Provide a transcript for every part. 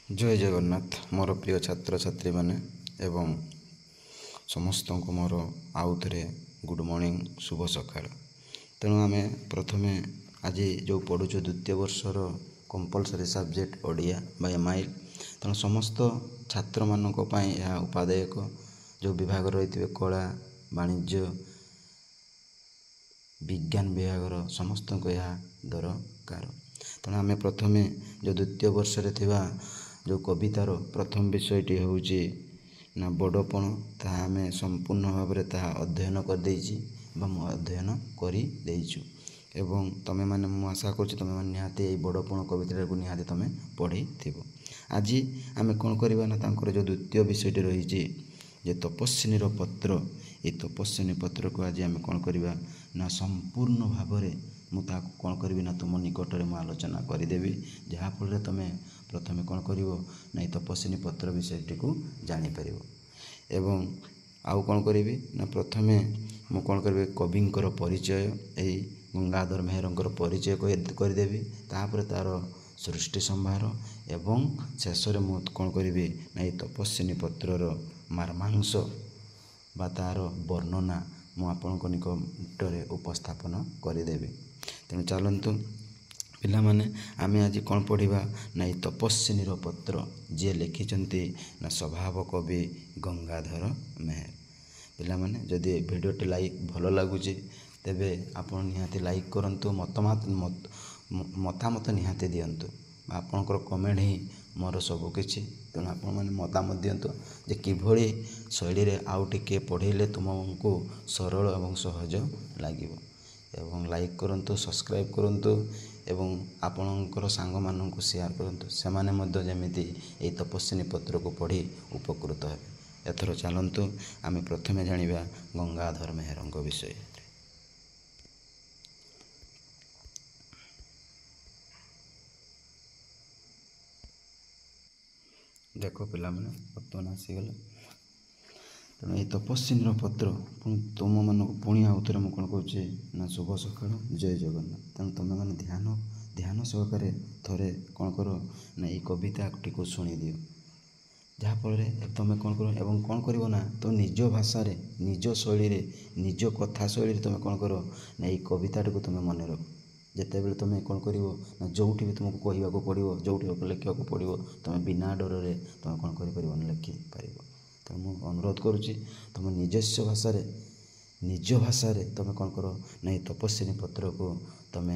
जय जगन्नाथ मोर प्रिय छात्र छात्री माने एवं समस्त को मोर आउ थे गुड मॉर्निंग शुभ सकाळ। तेणु आम प्रथमे आज जो पढ़ुଛୁ द्वितीय वर्षर कंपलसरी सब्जेक्ट ओडिया बा एमआईएल। तेणु समस्त छात्र मानक पई यह उपादेयक जो विभाग रही कला वाणिज्य विज्ञान विभाग समस्त को यह दरकार। तेणु आम प्रथमे जो द्वितीय वर्ष रे थिबा जो कवितार प्रथम विषयटी होउची ना बड़पण ताहा आम संपूर्ण भाव में ताहा अध्ययन कर देइछि बा मु अध्ययन करि देइछु एवं तमे माने मु आशा करछि तमे माने निहाती ए बड़पण कविता को निहाती तमे पढ़ी थिबो। आज आम कोन करबा ना तांकर जो द्वितीय विषयटी रहिछि जे तपस्विनीर पत्र ए तपस्विनी पत्र को आज आम कोन करबा ना संपूर्ण भाव में मुझे कौन करी ना तुम निकट में आलोचना करदेवी जहाँफल तुम प्रथम कौन कर ना तपस्विनी पत्र विषयटी को जापर एवं आउ कौन करी ना प्रथमे मु कौन करी कविंकर परिचय यही गंगाधर मेहरंकर परिचय करदेवी तापर तार सृष्टि संभार एवं शेष में मुझे कौन करी ना तपस्विनी पत्रर मर्मांश बा तार वर्णना मु आपनको निकटरे उपस्थापन करदेवी। तेणु चलतु पिला माने आमे आज कौन पढ़ा ना तपस्विनीर पत्र जी लिखिंट ना स्वभाव कवि गंगाधर मेहर। पिला माने जदि भिडियोटी लाइक भल लगुच तेबे आपण निहाती लाइक करंतु मतामत निहाती दियंतु आपणकर कमेंट ही मोर सबकिछि। तेणु आपण मैंने मतामत दियंतु जे किभଳି शैली रे आउ टिके पढ़ेले तुमको सरल एवं सहज लागिबो एवं लाइक करंतु सब्सक्राइब करंतु एवं आपणकर सांग माननकु शेयर करंतु सेमाने मध्य जेमिति ए तपस्विनी पत्र को पढ़ी उपकृत हेबे। एथर चलंतु आमे प्रथमे जानिबा गंगाधर मेहरंक विषय। देखो पिला माने बर्तमान आसीगला तेणु ये तपस्विनीर पत्र तुम मानक पुणी आउ थे मुझे कौन कहे ना शुभ सकाळ जय जगन्नाथ। तेणु तुम मैंने ध्यान सहकारे थरे कौन कर ना ये कविता टी को शुणी दियो जहाँफल तुम कौन कर एवं कौन कर ना तो निज भाषा रे निज शैली रे निज कथा शैली तुम कौन कर ना ये कविता को तुम मन रख जिते बड़े तुम कौन कर ना जो भी तुमको कहवाक पड़ो जो लिखा पड़ो तुम बिना डर रे तुम कौन कर लिखिपार। तो मुझे अनुरोध करुच्ची तुम निजस्व भाषा रे तुम कौन कर ना ये तपस्विनी पत्र को तुम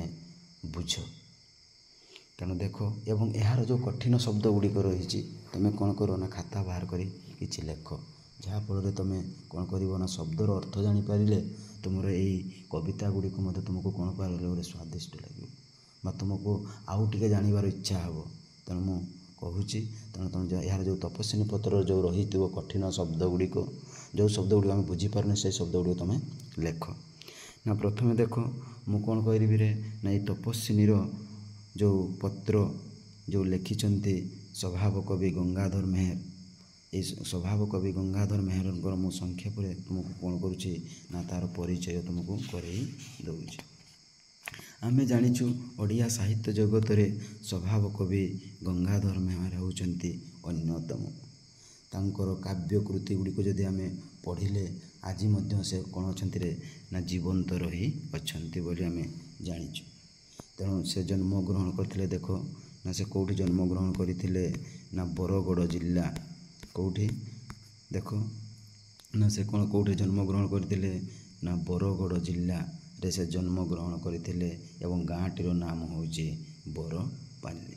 बुझ। तेणु देख एवं यार जो कठिन शब्द गुड़िक रही तुम कौन कर ना खाता बाहर कर कि लेख जहाँफल तुम कौन कर ना शब्दर अर्थ जानीपारे तुम यही कविता गुड़िक तुमको कौन पारे गोटे स्वादिष्ट लगे तुमको आउ टे जानवर इच्छा हे। तेणु मु कहूँ तेणु तुम यार जो तपस्विनी पत्र जो रही कठिन शब्द गुड़िक जो शब्द गुड़िक आम बुझीपारे से शब्द गुड़िक तुम लेख ना प्रथमे देख मु कौन करी रे ना ये तपस्विनीर जो पत्र जो लिखिंट स्वभाव कवि गंगाधर मेहर ये स्वभाव कवि गंगाधर मेहर मु संक्षेप तुमको कौन करुच्ची ना तार परिचय तुमको करई दउछि। आमे जानिछु ओडिया साहित्य जगत रे स्वभाव कवि गंगाधर मेहर होउचंती अन्यतम। तांकर काव्य कृति गुड़िक जदि आमे पढ़िले आज मध्य से कौन अछंती रे ना जीवंत रही अछंती बोली आमे जानिछु। तेणु से जन्म ग्रहण करथिले देखो ना से कोठी जन्म ग्रहण करथिले ना बरगड़ जिला कोठी देखो ना से कौन कोठी जन्म ग्रहण करथिले ना बरगड़ जिला रे से जन्म ग्रहण करथिले एवं गाँटीर नाम होउची बरपाली।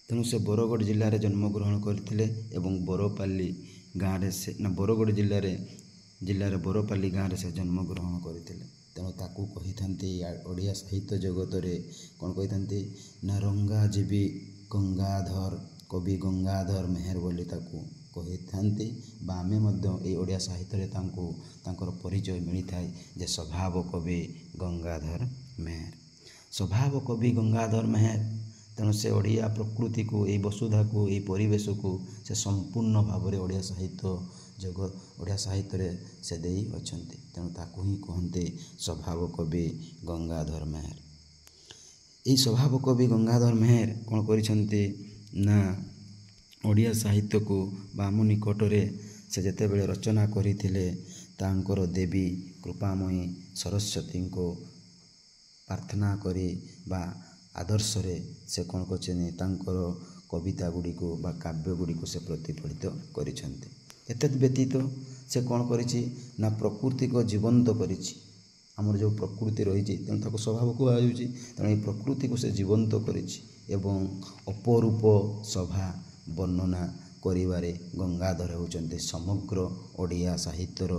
तेणु से बरगड़ जिले में जन्म ग्रहण करथिले एवं बरपाली गाँव रे से ना बरगड़ जिले में बरपाली गाँव रे से जन्म ग्रहण करथिले। तेणु ताकू कही थांती ओडिया साहित्य जगत रे कौन कही थांती ना रंगाजीवी गंगाधर कवि गंगाधर मेहर बोली ताकू कही थांती बा आमे मध्य ए ओडिया साहित्य रे तांकर परिचय मिली थाए जे स्वभाव कवि गंगाधर मेहर। स्वभाव कवि गंगाधर मेहर तेणु से ओडिया प्रकृति को ये वसुधा को ये परिवेश को से संपूर्ण भाव में ओडिया साहित्य जगत ओडिया साहित्य रे से देई अछंती। तेणु ताकू ही कहते स्वभाव कवि गंगाधर मेहर। ये स्वभाव कवि गंगाधर मेहर कौन करिसेंती ନା ଓଡ଼ିଆ ସାହିତ୍ୟକୁ ବା ଆମ ନିକଟରେ ସେ ଯେତେବେଳେ ରଚନା କରିଥିଲେ ତାଙ୍କର ଦେବୀ କୃପାମୟୀ ସରସ୍ୱତୀଙ୍କୁ ପ୍ରାର୍ଥନା କରି ବା ଆଦର୍ଶରେ ସେ କ'ଣ କରିଛନ୍ତି, ତାଙ୍କର କବିତା ଗୁଡ଼ିକୁ ବା କାବ୍ୟ ଗୁଡ଼ିକୁ ସେ ପ୍ରତିଫଳିତ କରିଛନ୍ତି। ଏତଦ୍ ବ୍ୟତୀତ ସେ କ'ଣ କରିଛି ନା ପ୍ରକୃତିକୁ ଜୀବନ୍ତ କରିଛି। ଆମର ଯେଉଁ ପ୍ରକୃତି ରହିଛି ତେଣୁ ତାକୁ ସ୍ୱଭାବ କୁହାଯାଉଛି। ତେଣୁ ଏହି ପ୍ରକୃତିକୁ ସେ ଜୀବନ୍ତ କରିଛି ଏବଂ ଅପରୂପ ଶୋଭା ବର୍ଣ୍ଣନା କରିବାରେ ଗଙ୍ଗାଧର ହେଉଛନ୍ତି ସମଗ୍ର ଓଡ଼ିଆ ସାହିତ୍ୟର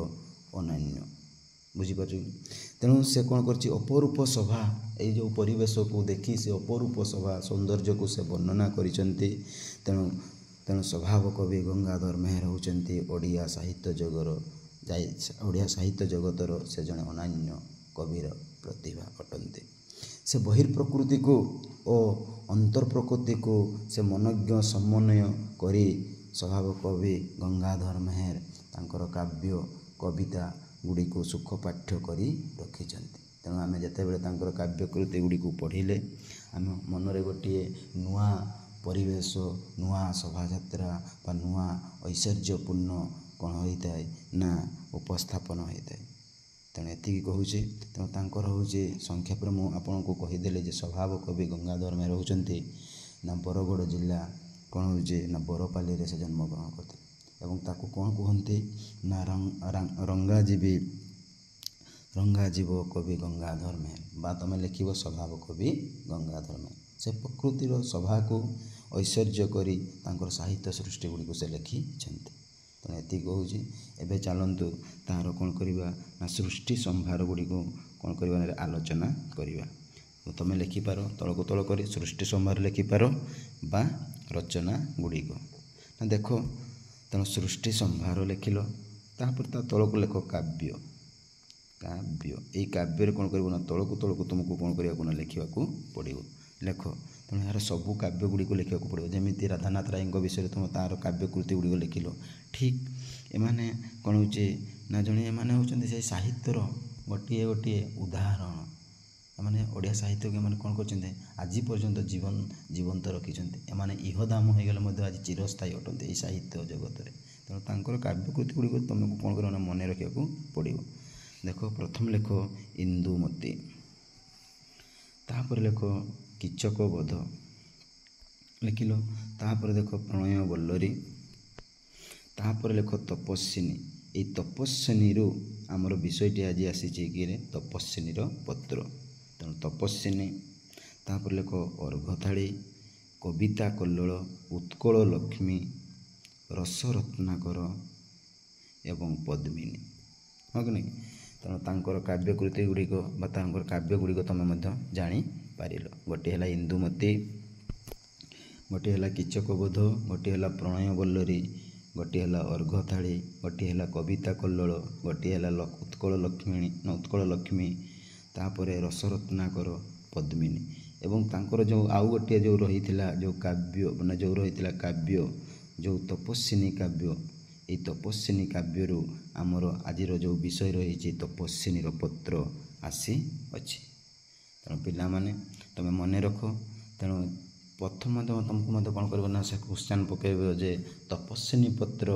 ଅନନ୍ୟ। ବୁଝିପାରୁଛୁ? ତେଣୁ ସେ କ'ଣ କରିଛି, ଅପରୂପ ଶୋଭା, ଏଇ ଯେଉଁ ପରିବେଶକୁ ଦେଖି ସେ ଅପରୂପ ଶୋଭା ସୌନ୍ଦର୍ଯ୍ୟକୁ ସେ ବର୍ଣ୍ଣନା କରିଛନ୍ତି। ତେଣୁ ସ୍ୱଭାବ କବି ଗଙ୍ଗାଧର ମେହେର ହେଉଛନ୍ତି ଓଡ଼ିଆ ସାହିତ୍ୟ ଜଗତର ସେ ଜଣେ ଅନନ୍ୟ କବିର ପ୍ରତିଭା ଅଟନ୍ତି। ସେ ବହିର୍ପ୍ରକୃତିକୁ ଓ ଅନ୍ତର୍ପ୍ରକୃତିକୁ ସେ ମନୋଜ୍ଞ ସମନ୍ୱୟ କରି ସ୍ୱଭାବ କବି ଗଙ୍ଗାଧର ମେହେର ତାଙ୍କର କାବ୍ୟ କବିତା ଗୁଡ଼ିକୁ ସୁଖପାଠ୍ୟ କରି ରଖିଛନ୍ତି। ତେଣୁ ଆମେ ଯେତେବେଳେ ତାଙ୍କର କାବ୍ୟକୃତି ଗୁଡ଼ିକୁ ପଢ଼ିଲେ ଆମ ମନରେ ଗୋଟିଏ ନୂଆ ପରିବେଶ, ନୂଆ ଶୋଭାଯାତ୍ରା ବା ନୂଆ ଐଶ୍ୱର୍ଯ୍ୟପୂର୍ଣ୍ଣ କ'ଣ ହୋଇଥାଏ ନା ଉପସ୍ଥାପନ ହୋଇଥାଏ। ତେଣୁ ଏତିକି କହୁଛି। ତେଣୁ ତାଙ୍କର ହେଉଛି ସଂକ୍ଷେପରେ ମୁଁ ଆପଣଙ୍କୁ କହିଦେଲି ଯେ ସ୍ୱଭାବ କବି ଗଙ୍ଗାଧର ମେହେର ହେଉଛନ୍ତି ନା ବରଗଡ଼ ଜିଲ୍ଲା କ'ଣ ହେଉଛି ନା ବରପାଲିରେ ସେ ଜନ୍ମଗ୍ରହଣ କରିଥିଲେ ଏବଂ ତାକୁ କ'ଣ କୁହନ୍ତି ନା ରଙ୍ଗାଜୀବ କବି ଗଙ୍ଗାଧର ମେହେର ବା ତୁମେ ଲେଖିବ ସ୍ୱଭାବ କବି ଗଙ୍ଗାଧର ମେହେର। ସେ ପ୍ରକୃତିର ଶୋଭାକୁ ଐଶ୍ୱର୍ଯ୍ୟ କରି ତାଙ୍କର ସାହିତ୍ୟ ସୃଷ୍ଟି ଗୁଡ଼ିକୁ ସେ ଲେଖିଛନ୍ତି। ତେଣୁ ଏତିକି କହୁଛି। ଏବେ ଚାଲନ୍ତୁ ତାହାର କ'ଣ କରିବା ନା ସୃଷ୍ଟି ସମ୍ଭାର ଗୁଡ଼ିକୁ କ'ଣ କରିବା ନା ଆଲୋଚନା କରିବା। ତୁମେ ଲେଖିପାର ତଳକୁ ତଳ କରି ସୃଷ୍ଟି ସମ୍ଭାର ଲେଖିପାର ବା ରଚନା ଗୁଡ଼ିକ। ନା ଦେଖ, ତେଣୁ ସୃଷ୍ଟି ସମ୍ଭାର ଲେଖିଲ, ତାପରେ ତା ତଳକୁ ଲେଖ କାବ୍ୟ। ଏଇ କାବ୍ୟରେ କ'ଣ କରିବ ନା ତଳକୁ ତୁମକୁ କ'ଣ କରିବାକୁ ନା ଲେଖିବାକୁ ପଡ଼ିବ। ଲେଖ। ତେଣୁ ଏହାର ସବୁ କାବ୍ୟ ଗୁଡ଼ିକୁ ଲେଖିବାକୁ ପଡ଼ିବ। ଯେମିତି ରାଧାନାଥ ରାୟଙ୍କ ବିଷୟରେ ତୁମେ ତା'ର କାବ୍ୟକୃତି ଗୁଡ଼ିକ ଲେଖିଲ। ଠିକ୍ ଏମାନେ କ'ଣ ହେଉଛି ନା ଏମାନେ ହେଉଛନ୍ତି ସେଇ ସାହିତ୍ୟର ଗୋଟିଏ ଉଦାହରଣ। ଏମାନେ ଓଡ଼ିଆ ସାହିତ୍ୟକୁ ଏମାନେ କ'ଣ କରିଛନ୍ତି ଆଜି ପର୍ଯ୍ୟନ୍ତ ଜୀବନ୍ତ ରଖିଛନ୍ତି। ଏମାନେ ଇହଦାମ ହୋଇଗଲେ ମଧ୍ୟ ଆଜି ଚିରସ୍ଥାୟୀ ଅଟନ୍ତି ଏହି ସାହିତ୍ୟ ଜଗତରେ। ତେଣୁ ତାଙ୍କର କାବ୍ୟକୃତି ଗୁଡ଼ିକୁ ତୁମକୁ କ'ଣ କରିବ ନା ମନେ ରଖିବାକୁ ପଡ଼ିବ। ଦେଖ, ପ୍ରଥମେ ଲେଖ ଇନ୍ଦୁମତୀ, ତାପରେ ଲେଖ କୀଚକ ବଧ ଲେଖିଲ, ତାପରେ ଦେଖ ପ୍ରଣୟ ବଲ୍ଲରୀ, ତାପରେ ଲେଖ ତପସ୍ୱିନୀ। ଏଇ ତପସ୍ୱିନୀରୁ ଆମର ବିଷୟଟି ଆଜି ଆସିଛି କିରେ ତପସ୍ୱିନୀର ପତ୍ର। ତେଣୁ ତପସ୍ୱିନୀ, ତାପରେ ଲେଖ ଅର୍ଘ୍ୟଥାଳୀ, କବିତା କଲ୍ଲୋଳ, ଉତ୍କଳ ଲକ୍ଷ୍ମୀ, ରସରତ୍ନାକର ଏବଂ ପଦ୍ମିନୀ। ହଁ କି ନାହିଁ? ତେଣୁ ତାଙ୍କର କାବ୍ୟକୃତି ଗୁଡ଼ିକ ବା ତାଙ୍କର କାବ୍ୟ ଗୁଡ଼ିକ ତୁମେ ମଧ୍ୟ ଜାଣିପାରିଲ। ଗୋଟିଏ ହେଲା ଇନ୍ଦୁମତୀ, ଗୋଟିଏ ହେଲା କୀଚକବୋଧ, ଗୋଟିଏ ହେଲା ପ୍ରଣୟ ବଲ୍ଲରୀ, ଗୋଟିଏ ହେଲା ଅର୍ଘ୍ୟଥାଳୀ, ଗୋଟିଏ ହେଲା କବିତା କଲ୍ଲୋଳ, ଗୋଟିଏ ହେଲା ଉତ୍କଳ ଲକ୍ଷ୍ମୀ, ତାପରେ ରସରତ୍ନାକର, ପଦ୍ମିନୀ। ଏବଂ ତାଙ୍କର ଯେଉଁ ଆଉ ଗୋଟିଏ ଯେଉଁ ରହିଥିଲା ଯେଉଁ କାବ୍ୟ ଯେଉଁ ତପସ୍ୱିନୀ କାବ୍ୟ, ଏହି ତପସ୍ୱିନୀ କାବ୍ୟରୁ ଆମର ଆଜିର ଯେଉଁ ବିଷୟ ରହିଛି ତପସ୍ୱିନୀର ପତ୍ର ଆସିଅଛି। ତେଣୁ ପିଲାମାନେ ତୁମେ ମନେ ରଖ। ତେଣୁ ପ୍ରଥମ ତୁମକୁ ମଧ୍ୟ କ'ଣ କରିବ ନା ସେ କ୍ୱେଶ୍ଚନ୍ ପକାଇବ ଯେ ତପସ୍ୱିନୀ ପତ୍ର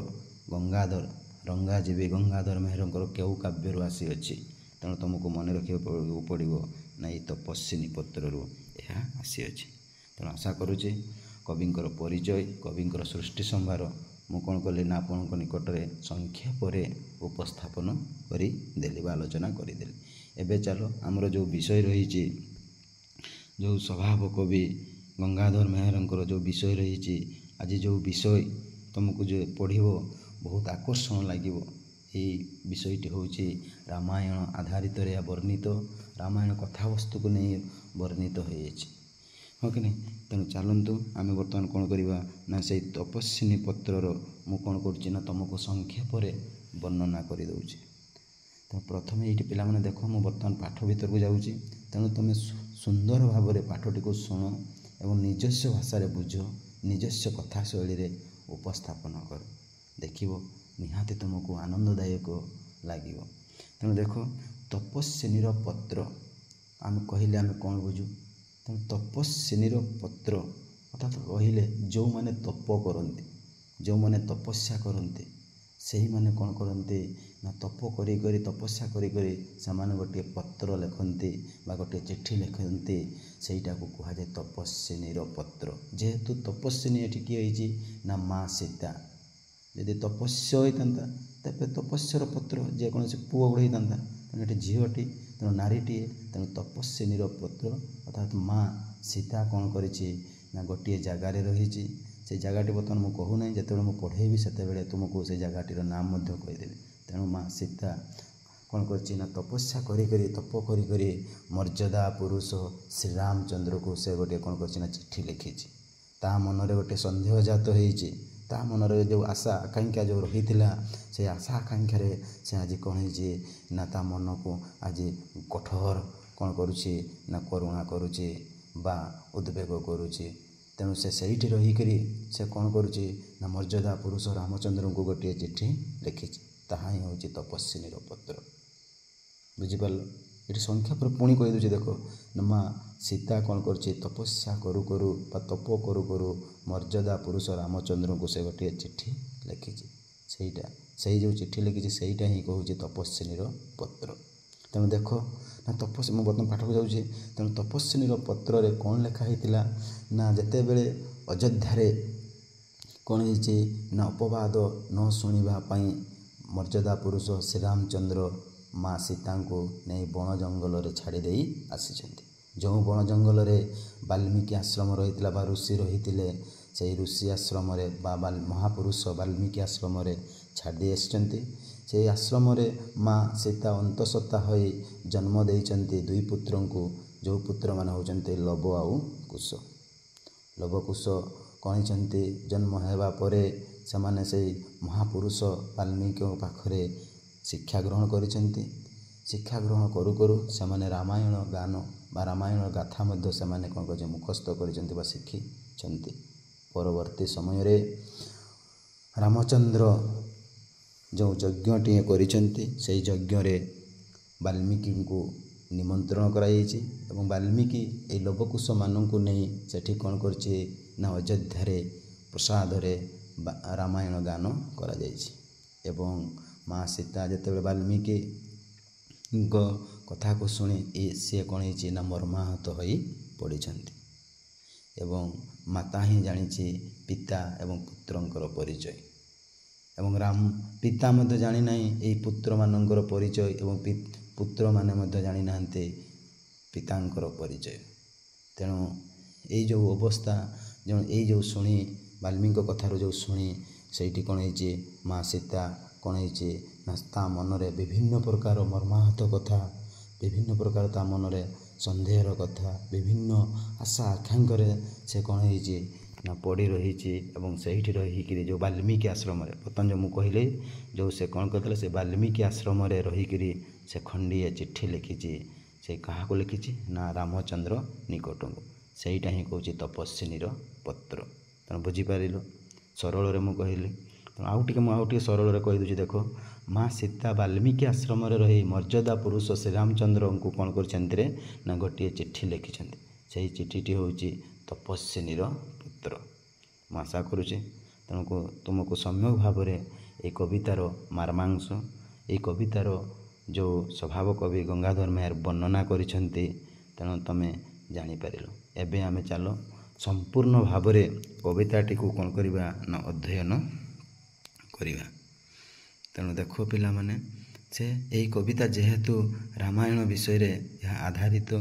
ରଙ୍ଗାଜୀବୀ ଗଙ୍ଗାଧର ମେହେରଙ୍କର କେଉଁ କାବ୍ୟରୁ ଆସିଅଛି। ତେଣୁ ତୁମକୁ ମନେ ରଖିବାକୁ ପଡ଼ିବ ନା ଏଇ ତପସ୍ୱିନୀ ପତ୍ରରୁ ଏହା ଆସିଅଛି। ତେଣୁ ଆଶା କରୁଛି କବିଙ୍କର ପରିଚୟ, କବିଙ୍କର ସୃଷ୍ଟି ସମ୍ଭାର ମୁଁ କ'ଣ କଲି ନା ଆପଣଙ୍କ ନିକଟରେ ସଂକ୍ଷେପରେ ଉପସ୍ଥାପନ କରିଦେଲି ବା ଆଲୋଚନା କରିଦେଲି। ଏବେ ଚାଲ ଆମର ଯେଉଁ ବିଷୟ ରହିଛି, ଯେଉଁ ସ୍ୱଭାବ କବି ଗଙ୍ଗାଧର ମେହେରଙ୍କର ଯେଉଁ ବିଷୟ ରହିଛି, ଆଜି ଯେଉଁ ବିଷୟ ତୁମକୁ ଯେ ପଢ଼ିବ ବହୁତ ଆକର୍ଷଣ ଲାଗିବ। ଏହି ବିଷୟଟି ହେଉଛି ରାମାୟଣ ଆଧାରିତରେ ଏହା ବର୍ଣ୍ଣିତ, ରାମାୟଣ କଥାବସ୍ତୁକୁ ନେଇ ବର୍ଣ୍ଣିତ ହୋଇଅଛି। ହଁ କି ନାହିଁ? ତେଣୁ ଚାଲନ୍ତୁ ଆମେ ବର୍ତ୍ତମାନ କ'ଣ କରିବା ନା ସେଇ ତପସ୍ୱିନୀ ପତ୍ରର ମୁଁ କ'ଣ କରୁଛି ନା ତୁମକୁ ସଂକ୍ଷେପରେ ବର୍ଣ୍ଣନା କରିଦେଉଛି। ତେଣୁ ପ୍ରଥମେ ଏଇଠି ପିଲାମାନେ ଦେଖ, ମୁଁ ବର୍ତ୍ତମାନ ପାଠ ଭିତରକୁ ଯାଉଛି। ତେଣୁ ତୁମେ ସୁନ୍ଦର ଭାବରେ ପାଠଟିକୁ ଶୁଣ ଏବଂ ନିଜସ୍ୱ ଭାଷାରେ ବୁଝ, ନିଜସ୍ୱ କଥା ଶୈଳୀରେ ଉପସ୍ଥାପନ କର। ଦେଖିବ ନିହାତି ତୁମକୁ ଆନନ୍ଦଦାୟକ ଲାଗିବ। ତେଣୁ ଦେଖ, ତପସ୍ୱିନୀର ପତ୍ର ଆମେ କହିଲେ ଆମେ କ'ଣ ବୁଝୁ? ତେଣୁ ତପସ୍ୱିନୀର ପତ୍ର ଅର୍ଥାତ୍ କହିଲେ ଯେଉଁମାନେ ତପ କରନ୍ତି, ଯେଉଁମାନେ ତପସ୍ୟା କରନ୍ତି, ସେହିମାନେ କ'ଣ କରନ୍ତି ନା ତପ କରି କରି ତପସ୍ୟା କରି କରି ସେମାନେ ଗୋଟିଏ ପତ୍ର ଲେଖନ୍ତି ବା ଗୋଟିଏ ଚିଠି ଲେଖନ୍ତି। ସେଇଟାକୁ କୁହାଯାଏ ତପସ୍ୱିନୀର ପତ୍ର। ଯେହେତୁ ତପସ୍ୱିନୀ ଏଠି କିଏ ହେଇଛି ନା ମା ସୀତା। ଯଦି ତପସ୍ୟ ହୋଇଥାନ୍ତା ତେବେ ତପସ୍ୟାର ପତ୍ର ଯେକୌଣସି ପୁଅ ଗୋଟେ ହେଇଥାନ୍ତା, ତେଣୁ ଏଠି ଝିଅଟି, ତେଣୁ ନାରୀଟିଏ, ତେଣୁ ତପସ୍ୱିନୀର ପତ୍ର ଅର୍ଥାତ୍ ମା ସୀତା କ'ଣ କରିଛି ନା ଗୋଟିଏ ଜାଗାରେ ରହିଛି। ସେ ଜାଗାଟି ବର୍ତ୍ତମାନ ମୁଁ କହୁନାହିଁ, ଯେତେବେଳେ ମୁଁ ପଢ଼େଇବି ସେତେବେଳେ ତୁମକୁ ସେ ଜାଗାଟିର ନାମ ମଧ୍ୟ କହିଦେବି। ତେଣୁ ମା ସୀତା କ'ଣ କରିଛି ନା ତପସ୍ୟା କରି କରି ତପ କରି କରି ମର୍ଯ୍ୟାଦା ପୁରୁଷ ଶ୍ରୀରାମଚନ୍ଦ୍ରକୁ ସେ ଗୋଟିଏ କ'ଣ କରିଛି ନା ଚିଠି ଲେଖିଛି। ତା ମନରେ ଗୋଟେ ସନ୍ଦେହ ଜାତ ହେଇଛି। ତା ମନରେ ଯେଉଁ ଆଶା ଆକାଂକ୍ଷା ଯେଉଁ ରହିଥିଲା, ସେ ଆଶା ଆକାଂକ୍ଷାରେ ସେ ଆଜି କ'ଣ ହେଇଛି ନା ତା ମନକୁ ଆଜି କଠୋର କ'ଣ କରୁଛି ନା କରୁଣା କରୁଛି ବା ଉଦ୍ବେଗ କରୁଛି। ତେଣୁ ସେ ସେଇଠି ରହିକରି ସେ କ'ଣ କରୁଛି ନା ମର୍ଯ୍ୟାଦା ପୁରୁଷ ରାମଚନ୍ଦ୍ରଙ୍କୁ ଗୋଟିଏ ଚିଠି ଲେଖିଛି। ତାହା ହିଁ ହେଉଛି ତପସ୍ୱିନୀର ପତ୍ର। ବୁଝିପାରିଲ? ଏଠି ସଂଖ୍ୟା ପରେ ପୁଣି କହିଦେଉଛି, ଦେଖ ନା ମା ସୀତା କ'ଣ କରୁଛି ତପସ୍ୟା କରୁ କରୁ ବା ତପ କରୁ କରୁ ମର୍ଯ୍ୟାଦା ପୁରୁଷ ରାମଚନ୍ଦ୍ରଙ୍କୁ ସେ ଗୋଟିଏ ଚିଠି ଲେଖିଛି। ସେଇ ଯେଉଁ ଚିଠି ଲେଖିଛି ସେଇଟା ହିଁ କହୁଛି ତପସ୍ୱିନୀର ପତ୍ର। ତେଣୁ ଦେଖ ନା ମୁଁ ବର୍ତ୍ତମାନ ପାଠକୁ ଯାଉଛି। ତେଣୁ ତପସ୍ୱିନୀର ପତ୍ରରେ କ'ଣ ଲେଖା ହେଇଥିଲା ନା ଯେତେବେଳେ ଅଯୋଧ୍ୟାରେ କ'ଣ ହେଇଛି ନା ଅପବାଦ ନ ଶୁଣିବା ପାଇଁ ମର୍ଯ୍ୟାଦା ପୁରୁଷ ଶ୍ରୀରାମଚନ୍ଦ୍ର ମା ସୀତାଙ୍କୁ ନେଇ ବଣ ଜଙ୍ଗଲରେ ଛାଡ଼ି ଦେଇ ଆସିଛନ୍ତି। ଯେଉଁ ବଣ ଜଙ୍ଗଲରେ ବାଲ୍ମୀକି ଆଶ୍ରମ ରହିଥିଲା ବା ଋଷି ରହିଥିଲେ, ସେହି ଋଷି ଆଶ୍ରମରେ ବା ମହାପୁରୁଷ ବାଲ୍ମୀକି ଆଶ୍ରମରେ ଛାଡ଼ି ଦେଇ ଆସିଛନ୍ତି। ସେହି ଆଶ୍ରମରେ ମା ସୀତା ଅନ୍ତଃସତ୍ତ୍ୱା ହୋଇ ଜନ୍ମ ଦେଇଛନ୍ତି ଦୁଇ ପୁତ୍ରଙ୍କୁ, ଯେଉଁ ପୁତ୍ରମାନେ ହେଉଛନ୍ତି ଲବ ଆଉ କୁଶ। ଲବ କୁଶ କ'ଣ ହେଇଛନ୍ତି ଜନ୍ମ ହେବା ପରେ ସେମାନେ ସେଇ ମହାପୁରୁଷ ବାଲ୍ମୀକିଙ୍କ ପାଖରେ ଶିକ୍ଷା ଗ୍ରହଣ କରିଛନ୍ତି। ଶିକ୍ଷା ଗ୍ରହଣ କରୁ କରୁ ସେମାନେ ରାମାୟଣ ଗାନ ବା ରାମାୟଣ ଗାଥା ମଧ୍ୟ ସେମାନେ କ'ଣ କରିଛନ୍ତି ମୁଖସ୍ଥ କରିଛନ୍ତି ବା ଶିଖିଛନ୍ତି। ପରବର୍ତ୍ତୀ ସମୟରେ ରାମଚନ୍ଦ୍ର ଯେଉଁ ଯଜ୍ଞଟିଏ କରିଛନ୍ତି, ସେହି ଯଜ୍ଞରେ ବାଲ୍ମୀକିଙ୍କୁ ନିମନ୍ତ୍ରଣ କରାଯାଇଛି ଏବଂ ବାଲ୍ମୀକି ଏହି ଲବକୁଶମାନଙ୍କୁ ନେଇ ସେଠି କ'ଣ କରିଛି ନା ଅଯୋଧ୍ୟାରେ ପ୍ରସାଦରେ ରାମାୟଣ ଗାନ କରାଯାଇଛି। ଏବଂ ମା ସୀତା ଯେତେବେଳେ ବାଲ୍ମୀକିଙ୍କ କଥାକୁ ଶୁଣି ସିଏ କ'ଣ ହେଇଛି ନା ମର୍ମାହତ ହୋଇ ପଡ଼ିଛନ୍ତି। ଏବଂ ମାତା ହିଁ ଜାଣିଛି ପିତା ଏବଂ ପୁତ୍ରଙ୍କର ପରିଚୟ। ଏବଂ ପିତା ମଧ୍ୟ ଜାଣିନାହିଁ ଏହି ପୁତ୍ରମାନଙ୍କର ପରିଚୟ ଏବଂ ପୁତ୍ରମାନେ ମଧ୍ୟ ଜାଣିନାହାନ୍ତି ପିତାଙ୍କର ପରିଚୟ। ତେଣୁ ଏଇ ଯେଉଁ ଅବସ୍ଥା ଏଇ ଯେଉଁ ଶୁଣି ବାଲ୍ମୀକିଙ୍କ କଥାରୁ ଯେଉଁ ଶୁଣି ସେଇଠି କ'ଣ ହେଇଛି ମା ସୀତା କ'ଣ ହେଇଛି ନା ତା ମନରେ ବିଭିନ୍ନ ପ୍ରକାର ମର୍ମାହତ କଥା, ବିଭିନ୍ନ ପ୍ରକାର ତା ମନରେ ସନ୍ଦେହର କଥା, ବିଭିନ୍ନ ଆଶା ଆକାଂକ୍ଷାରେ ସେ କ'ଣ ହେଇଛି ନା ପଡ଼ି ରହିଛି। ଏବଂ ସେଇଠି ରହିକିରି ଯେଉଁ ବାଲ୍ମୀକି ଆଶ୍ରମରେ ବର୍ତ୍ତମାନ ଯେଉଁ ମୁଁ କହିଲି ଯେଉଁ ସେ କ'ଣ କରିଥିଲା, ସେ ବାଲ୍ମୀକି ଆଶ୍ରମରେ ରହିକିରି ସେ ଖଣ୍ଡିଏ ଚିଠି ଲେଖିଛି। ସେ କାହାକୁ ଲେଖିଛି ନା ରାମଚନ୍ଦ୍ର ନିକଟଙ୍କୁ। ସେଇଟା ହିଁ କହୁଛି ତପସ୍ୱିନୀର ପତ୍ର। ତେଣୁ ବୁଝିପାରିଲ? ସରଳରେ ମୁଁ କହିଲି, ତେଣୁ ଆଉ ଟିକେ ସରଳରେ କହିଦେଉଛି। ଦେଖ ମା ସୀତା ବାଲ୍ମୀକି ଆଶ୍ରମରେ ରହି ମର୍ଯ୍ୟାଦା ପୁରୁଷ ଶ୍ରୀରାମଚନ୍ଦ୍ରଙ୍କୁ କ'ଣ କରିଛନ୍ତି ନା ଗୋଟିଏ ଚିଠି ଲେଖିଛନ୍ତି। ସେହି ଚିଠିଟି ହେଉଛି ତପସ୍ୱିନୀର ପତ୍ର। ମୁଁ ଆଶା କରୁଛି ତେଣୁ ତୁମକୁ ସମ୍ୟକ ଭାବରେ ଏହି କବିତାର ମାର୍ମାଂଶ, ଏହି କବିତାର ଯେଉଁ ସ୍ୱଭାବ କବି ଗଙ୍ଗାଧର ମେହେର ବର୍ଣ୍ଣନା କରିଛନ୍ତି, ତେଣୁ ତୁମେ ଜାଣିପାରିଲ। ଏବେ ଆମେ ଚାଲ ସମ୍ପୂର୍ଣ୍ଣ ଭାବରେ କବିତାଟିକୁ କ'ଣ କରିବା ନା ଅଧ୍ୟୟନ କରିବା। ତେଣୁ ଦେଖ ପିଲାମାନେ, ଏହି କବିତା ଯେହେତୁ ରାମାୟଣ ବିଷୟରେ ଏହା ଆଧାରିତ,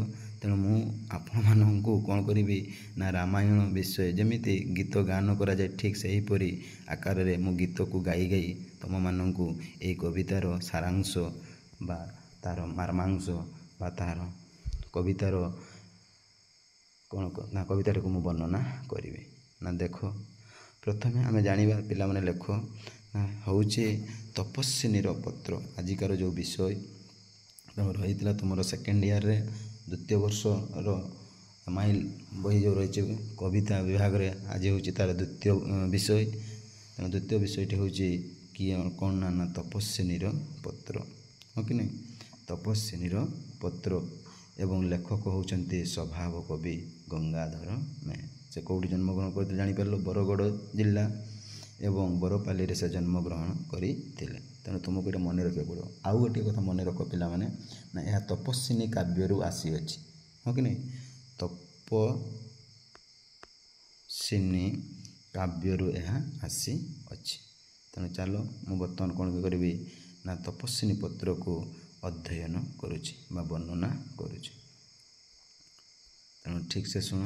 ତେଣୁ ମୁଁ ଆପଣମାନଙ୍କୁ କ'ଣ କରିବି ନା ରାମାୟଣ ବିଷୟ ଯେମିତି ଗୀତ ଗାନ କରାଯାଏ ଠିକ୍ ସେହିପରି ଆକାରରେ ମୁଁ ଗୀତକୁ ଗାଇ ଗାଇ ତୁମମାନଙ୍କୁ ଏହି କବିତାର ସାରାଂଶ ବା ତା'ର ମାର୍ମାଂଶ ବା ତା'ର କବିତାର ନା କବିତାଟିକୁ ମୁଁ ବର୍ଣ୍ଣନା କରିବି। ନା ଦେଖ, ପ୍ରଥମେ ଆମେ ଜାଣିବା ପିଲାମାନେ, ଲେଖ ନା ହେଉଛି ତପସ୍ୱିନୀର ପତ୍ର। ଆଜିକାର ଯେଉଁ ବିଷୟ ରହିଥିଲା ତୁମର ସେକେଣ୍ଡ ଇୟର୍ରେ ଦ୍ୱିତୀୟ ବର୍ଷର ମାଇଲ ବହି ଯେଉଁ ରହିଛି କବିତା ବିଭାଗରେ, ଆଜି ହେଉଛି ତା'ର ଦ୍ୱିତୀୟ ବିଷୟ। ତେଣୁ ଦ୍ୱିତୀୟ ବିଷୟଟି ହେଉଛି କ'ଣ ନା ତପସ୍ୱିନୀର ପତ୍ର, ହଁ କି ନାହିଁ? ତପସ୍ୱିନୀର ପତ୍ର ଏବଂ ଲେଖକ ହେଉଛନ୍ତି ସ୍ୱଭାବ କବି ଗଙ୍ଗାଧର ମେହେର। से कौटी जन्मग्रहण करते जापर बरगढ़ जिला एवं बरपाली से जन्मग्रहण करते। तेणु तुमको ये मन रखा पड़ो। आउ गोटे कथा मन रख पिला माने ना यह तपस्विनी काव्यरू आसीअछि। हाँ कि नहीं? तपस्विनी काव्यरू यह आसीअछि। तेणु चलो मु बर्तमान कौन करी ना तपस्विनी पत्र को अध्ययन करुछि बा वर्णना करुछि। तेणु ठीक से शुण।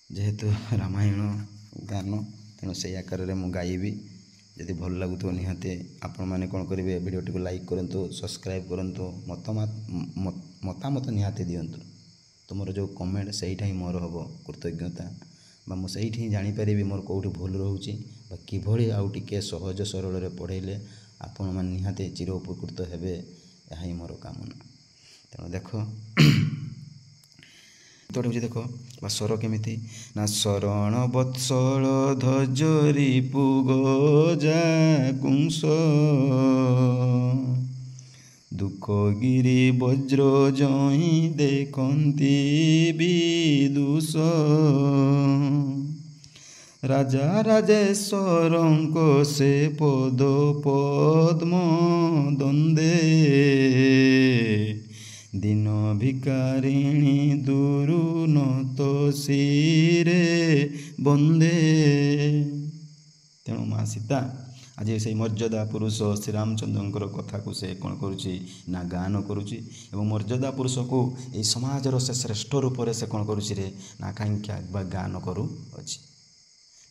जेहेतु रामायण गान तेणु से आकार में मुझे गाइबी। जदि भल लगुव निहाते आपण मैंने कौन करेंगे वीडियोटी को लाइक करूँ, सब्सक्राइब करूँ, मतामत निहाती दिंतु। तुमर जो कमेंट सहीटा ही मोर हम कृतज्ञता बा मुझे ही जानीपरि मोर कौटी भूल रोचे कि आउ टिके सहज सरल पढ़ेले आपण मैंने निहाती चिर उपकृत हेबे। यह ही मोर कामना। तेणु देख तो देख बा स्वर केमिति ना शरण वत्सल धजरी पुगजा कुंस दुखगिरी वज्र जई देखंती विदुष राजा राजेश्वरंक से पद पद्म दंदे दिन भिकारिणी दुरुनत शिरे बंदे। तेणु माँ सीता आज से मर्यादा पुरुष श्री रामचंद्र कथा को से कौन करुच्ची ना गान करुच्ची एवं मर्यादा पुरुष को ये समाजर से श्रेष्ठ रूप से कौन करुच्ची रे ना आकांक्षा बा गान करुच्ची।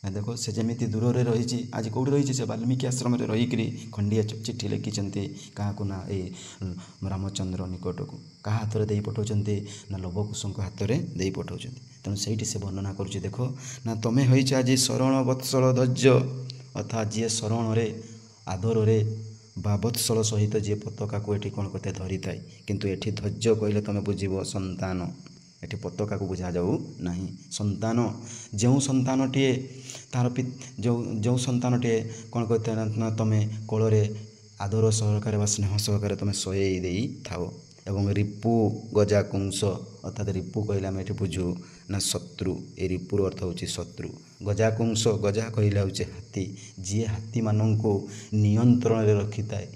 देखो से जमी दूर में रही आज कौट रही से वाल्मीकि आश्रम में रहीकि खंडिया चिठी लिखिंट क्या ना ये रामचंद्र निकट को क्या हाथ में दे पठाऊँ ना लवकुश हाथ में दे पठाऊँ। तेणु से वर्णना करुच्ची देखो ना तुम्हें होई आज शरण वत्सल धैर्य अर्थात जी शरण आदर बा वत्सल सहित जी पताका को ये कौन करते धरी थाए किंतु ये धैर्य कहले तुम्हें बुझब संतान एठी पताका को बुझा जाऊ नहीं। संतान जो संतानटीए तार जो संतानटीए कौन करते ना तुम्हें कोल आदर सहकार बा स्नेह सहकार तुम्हें शये दे थाओ एवं रिपु गजा कुंस अर्थात रिपु कहले आम ये बुझू ना शत्रु। ए रिपुर अर्थ हूँ शत्रु। गजा कुंस गजा कहले हूँ हाथी जी हाथी मानक नियंत्रण रखी थाए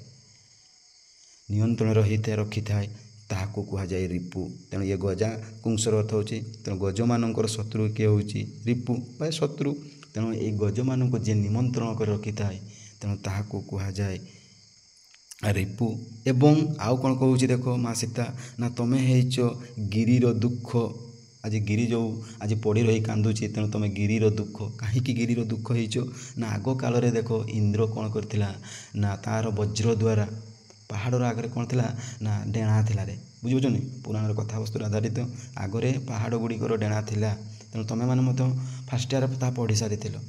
नियंत्रण रखी थाए ताहाको कह जाए रिपु। तेणु ये गजा कुंसर अर्थ हो तेणु गज मानकर शत्रु किए हूँ रिपु बा शत्रु। तेणु ये गज मानक जी निमंत्रण कर रखी थाए तेणु ताहाको कह जाए रिपु। एवं आउ कौन कहूँ देख माँ सीता ना तुम्हें हेच गिरीर दुख आज गिरी जो आज पड़ी रही कांदुची तेणु तुम गिरीर दुख कहीं गिरीर दुख हो ना आग काल देख इंद्र कौन करथिला ना तार वज्र द्वारा पहाड़ आगे कौन थी ना डेणा थिला रे बुझुनी पुराण कथावस्तु आधारित आगरे पहाड़ गुड़िकर डेणा थिला। तेणु तुम्हें मैंने फास्ट इयर ता पढ़ी सारी तेणु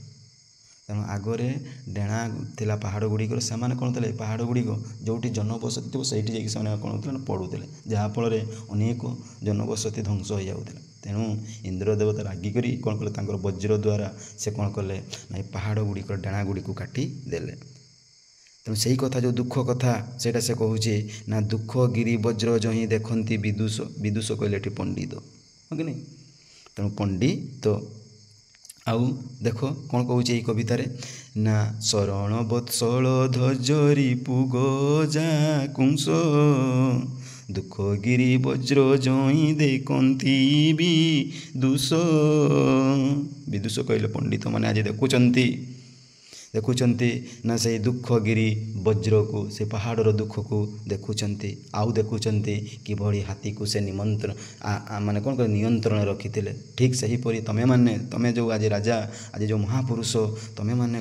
आगरे डेणा थिला पहाड़ गुड़िकर से कौन थे पहाड़ गुड़िक जोटी जनबसती थी से कौन होते पड़ूले जहाँफल अनेक जनबसती ध्वंस हो जाऊला। तेणु इंद्र देवता रागिक कौन कले वज्र द्वारा से कौन कले ना पहाड़ गुड़िकर डेणा गुड़ी को काटी देले। तेणु से कथा जो दुख कथा सेटा से कहूँ ना दुख गिरी वज्र जो ही देखती विदुष विदुष कहले पंडित हाँ कि नहीं। तेणु पंडित आउ देख कौन कहूँ ये कवितार ना शरण वत्सल धजरी पुगजा कुंस दुख गिरी वज्र जई देखती विदुष विदुष कहले पंडित मैंने आज देखुंट ना से दुखगिरी वज्र को से पहाड़र दुख को देखुंट आउ देखुंट कि भली हाथी को से निमंत्रण माने कौन कर नियंत्रण रखी थे। ठीक से हीपरी तमें जो आज राजा आज जो महापुरुष तमें मैंने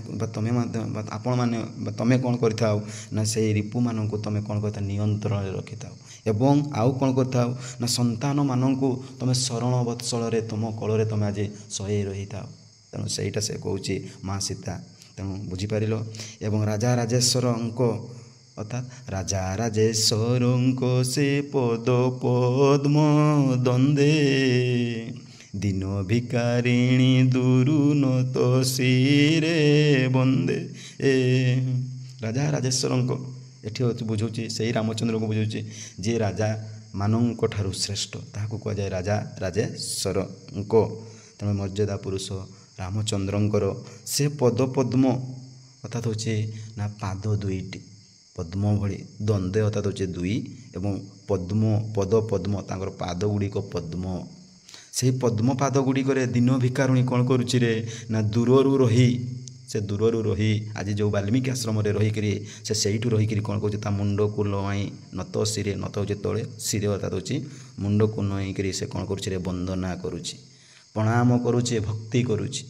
आपण मैंने तमें कौन करथाओ ना से रिपु मान को तमें कौन करता नियंत्रण रखी थाओ एवं आउ कौन करथाओ ना संतान मानक तमें शरण वत्सल तुम कोल तमें आज शये रही थाओ। तेणु सहीटा से कहूँ माँ सीता। तेणु बुझीपार एवं राजा राजेश्वरंक अर्थात राजा राजेश्वरंक से पद पद्म दंदे दिन भिकारिणी दुरुनत शिरे बंदे। राजा राजेश्वरंक एठी बुझाऊँ से रामचंद्र को बुझाऊँ जी राजा मानक ठारू श्रेष्ठ ताकू कह जाए राजा राजेश्वरंक। ତେଣୁ ମର୍ଯ୍ୟାଦା ପୁରୁଷ ରାମଚନ୍ଦ୍ରଙ୍କର ସେ ପଦପଦ୍ମ ଅର୍ଥାତ୍ ହେଉଛି ନା ପାଦ ଦୁଇଟି ପଦ୍ମ ଭଳି ଦ୍ୱନ୍ଦ୍ୱ ଅର୍ଥାତ୍ ହେଉଛି ଦୁଇ ଏବଂ ପଦ୍ମ ପଦ୍ମ ତାଙ୍କର ପାଦ ଗୁଡ଼ିକ ପଦ୍ମ। ସେହି ପଦ୍ମ ପାଦ ଗୁଡ଼ିକରେ ଦିନ ଭିକାରୁଣୀ କ'ଣ କରୁଛି ରେ ନା ଦୂରରୁ ରହି ଆଜି ଯେଉଁ ବାଲ୍ମୀକି ଆଶ୍ରମରେ ରହିକରି ସେ ସେଇଠୁ ରହିକରି କ'ଣ କରୁଛି ତା ମୁଣ୍ଡକୁ ନୁଆଇଁ ନତ ହେଉଛି ତଳେ ଶିରେ ଅର୍ଥାତ୍ ହେଉଛି ମୁଣ୍ଡକୁ ନୁଆଇକରି ସେ କ'ଣ କରୁଛି ରେ ବନ୍ଦନା କରୁଛି, ପ୍ରଣାମ କରୁଛି, ଭକ୍ତି କରୁଛି।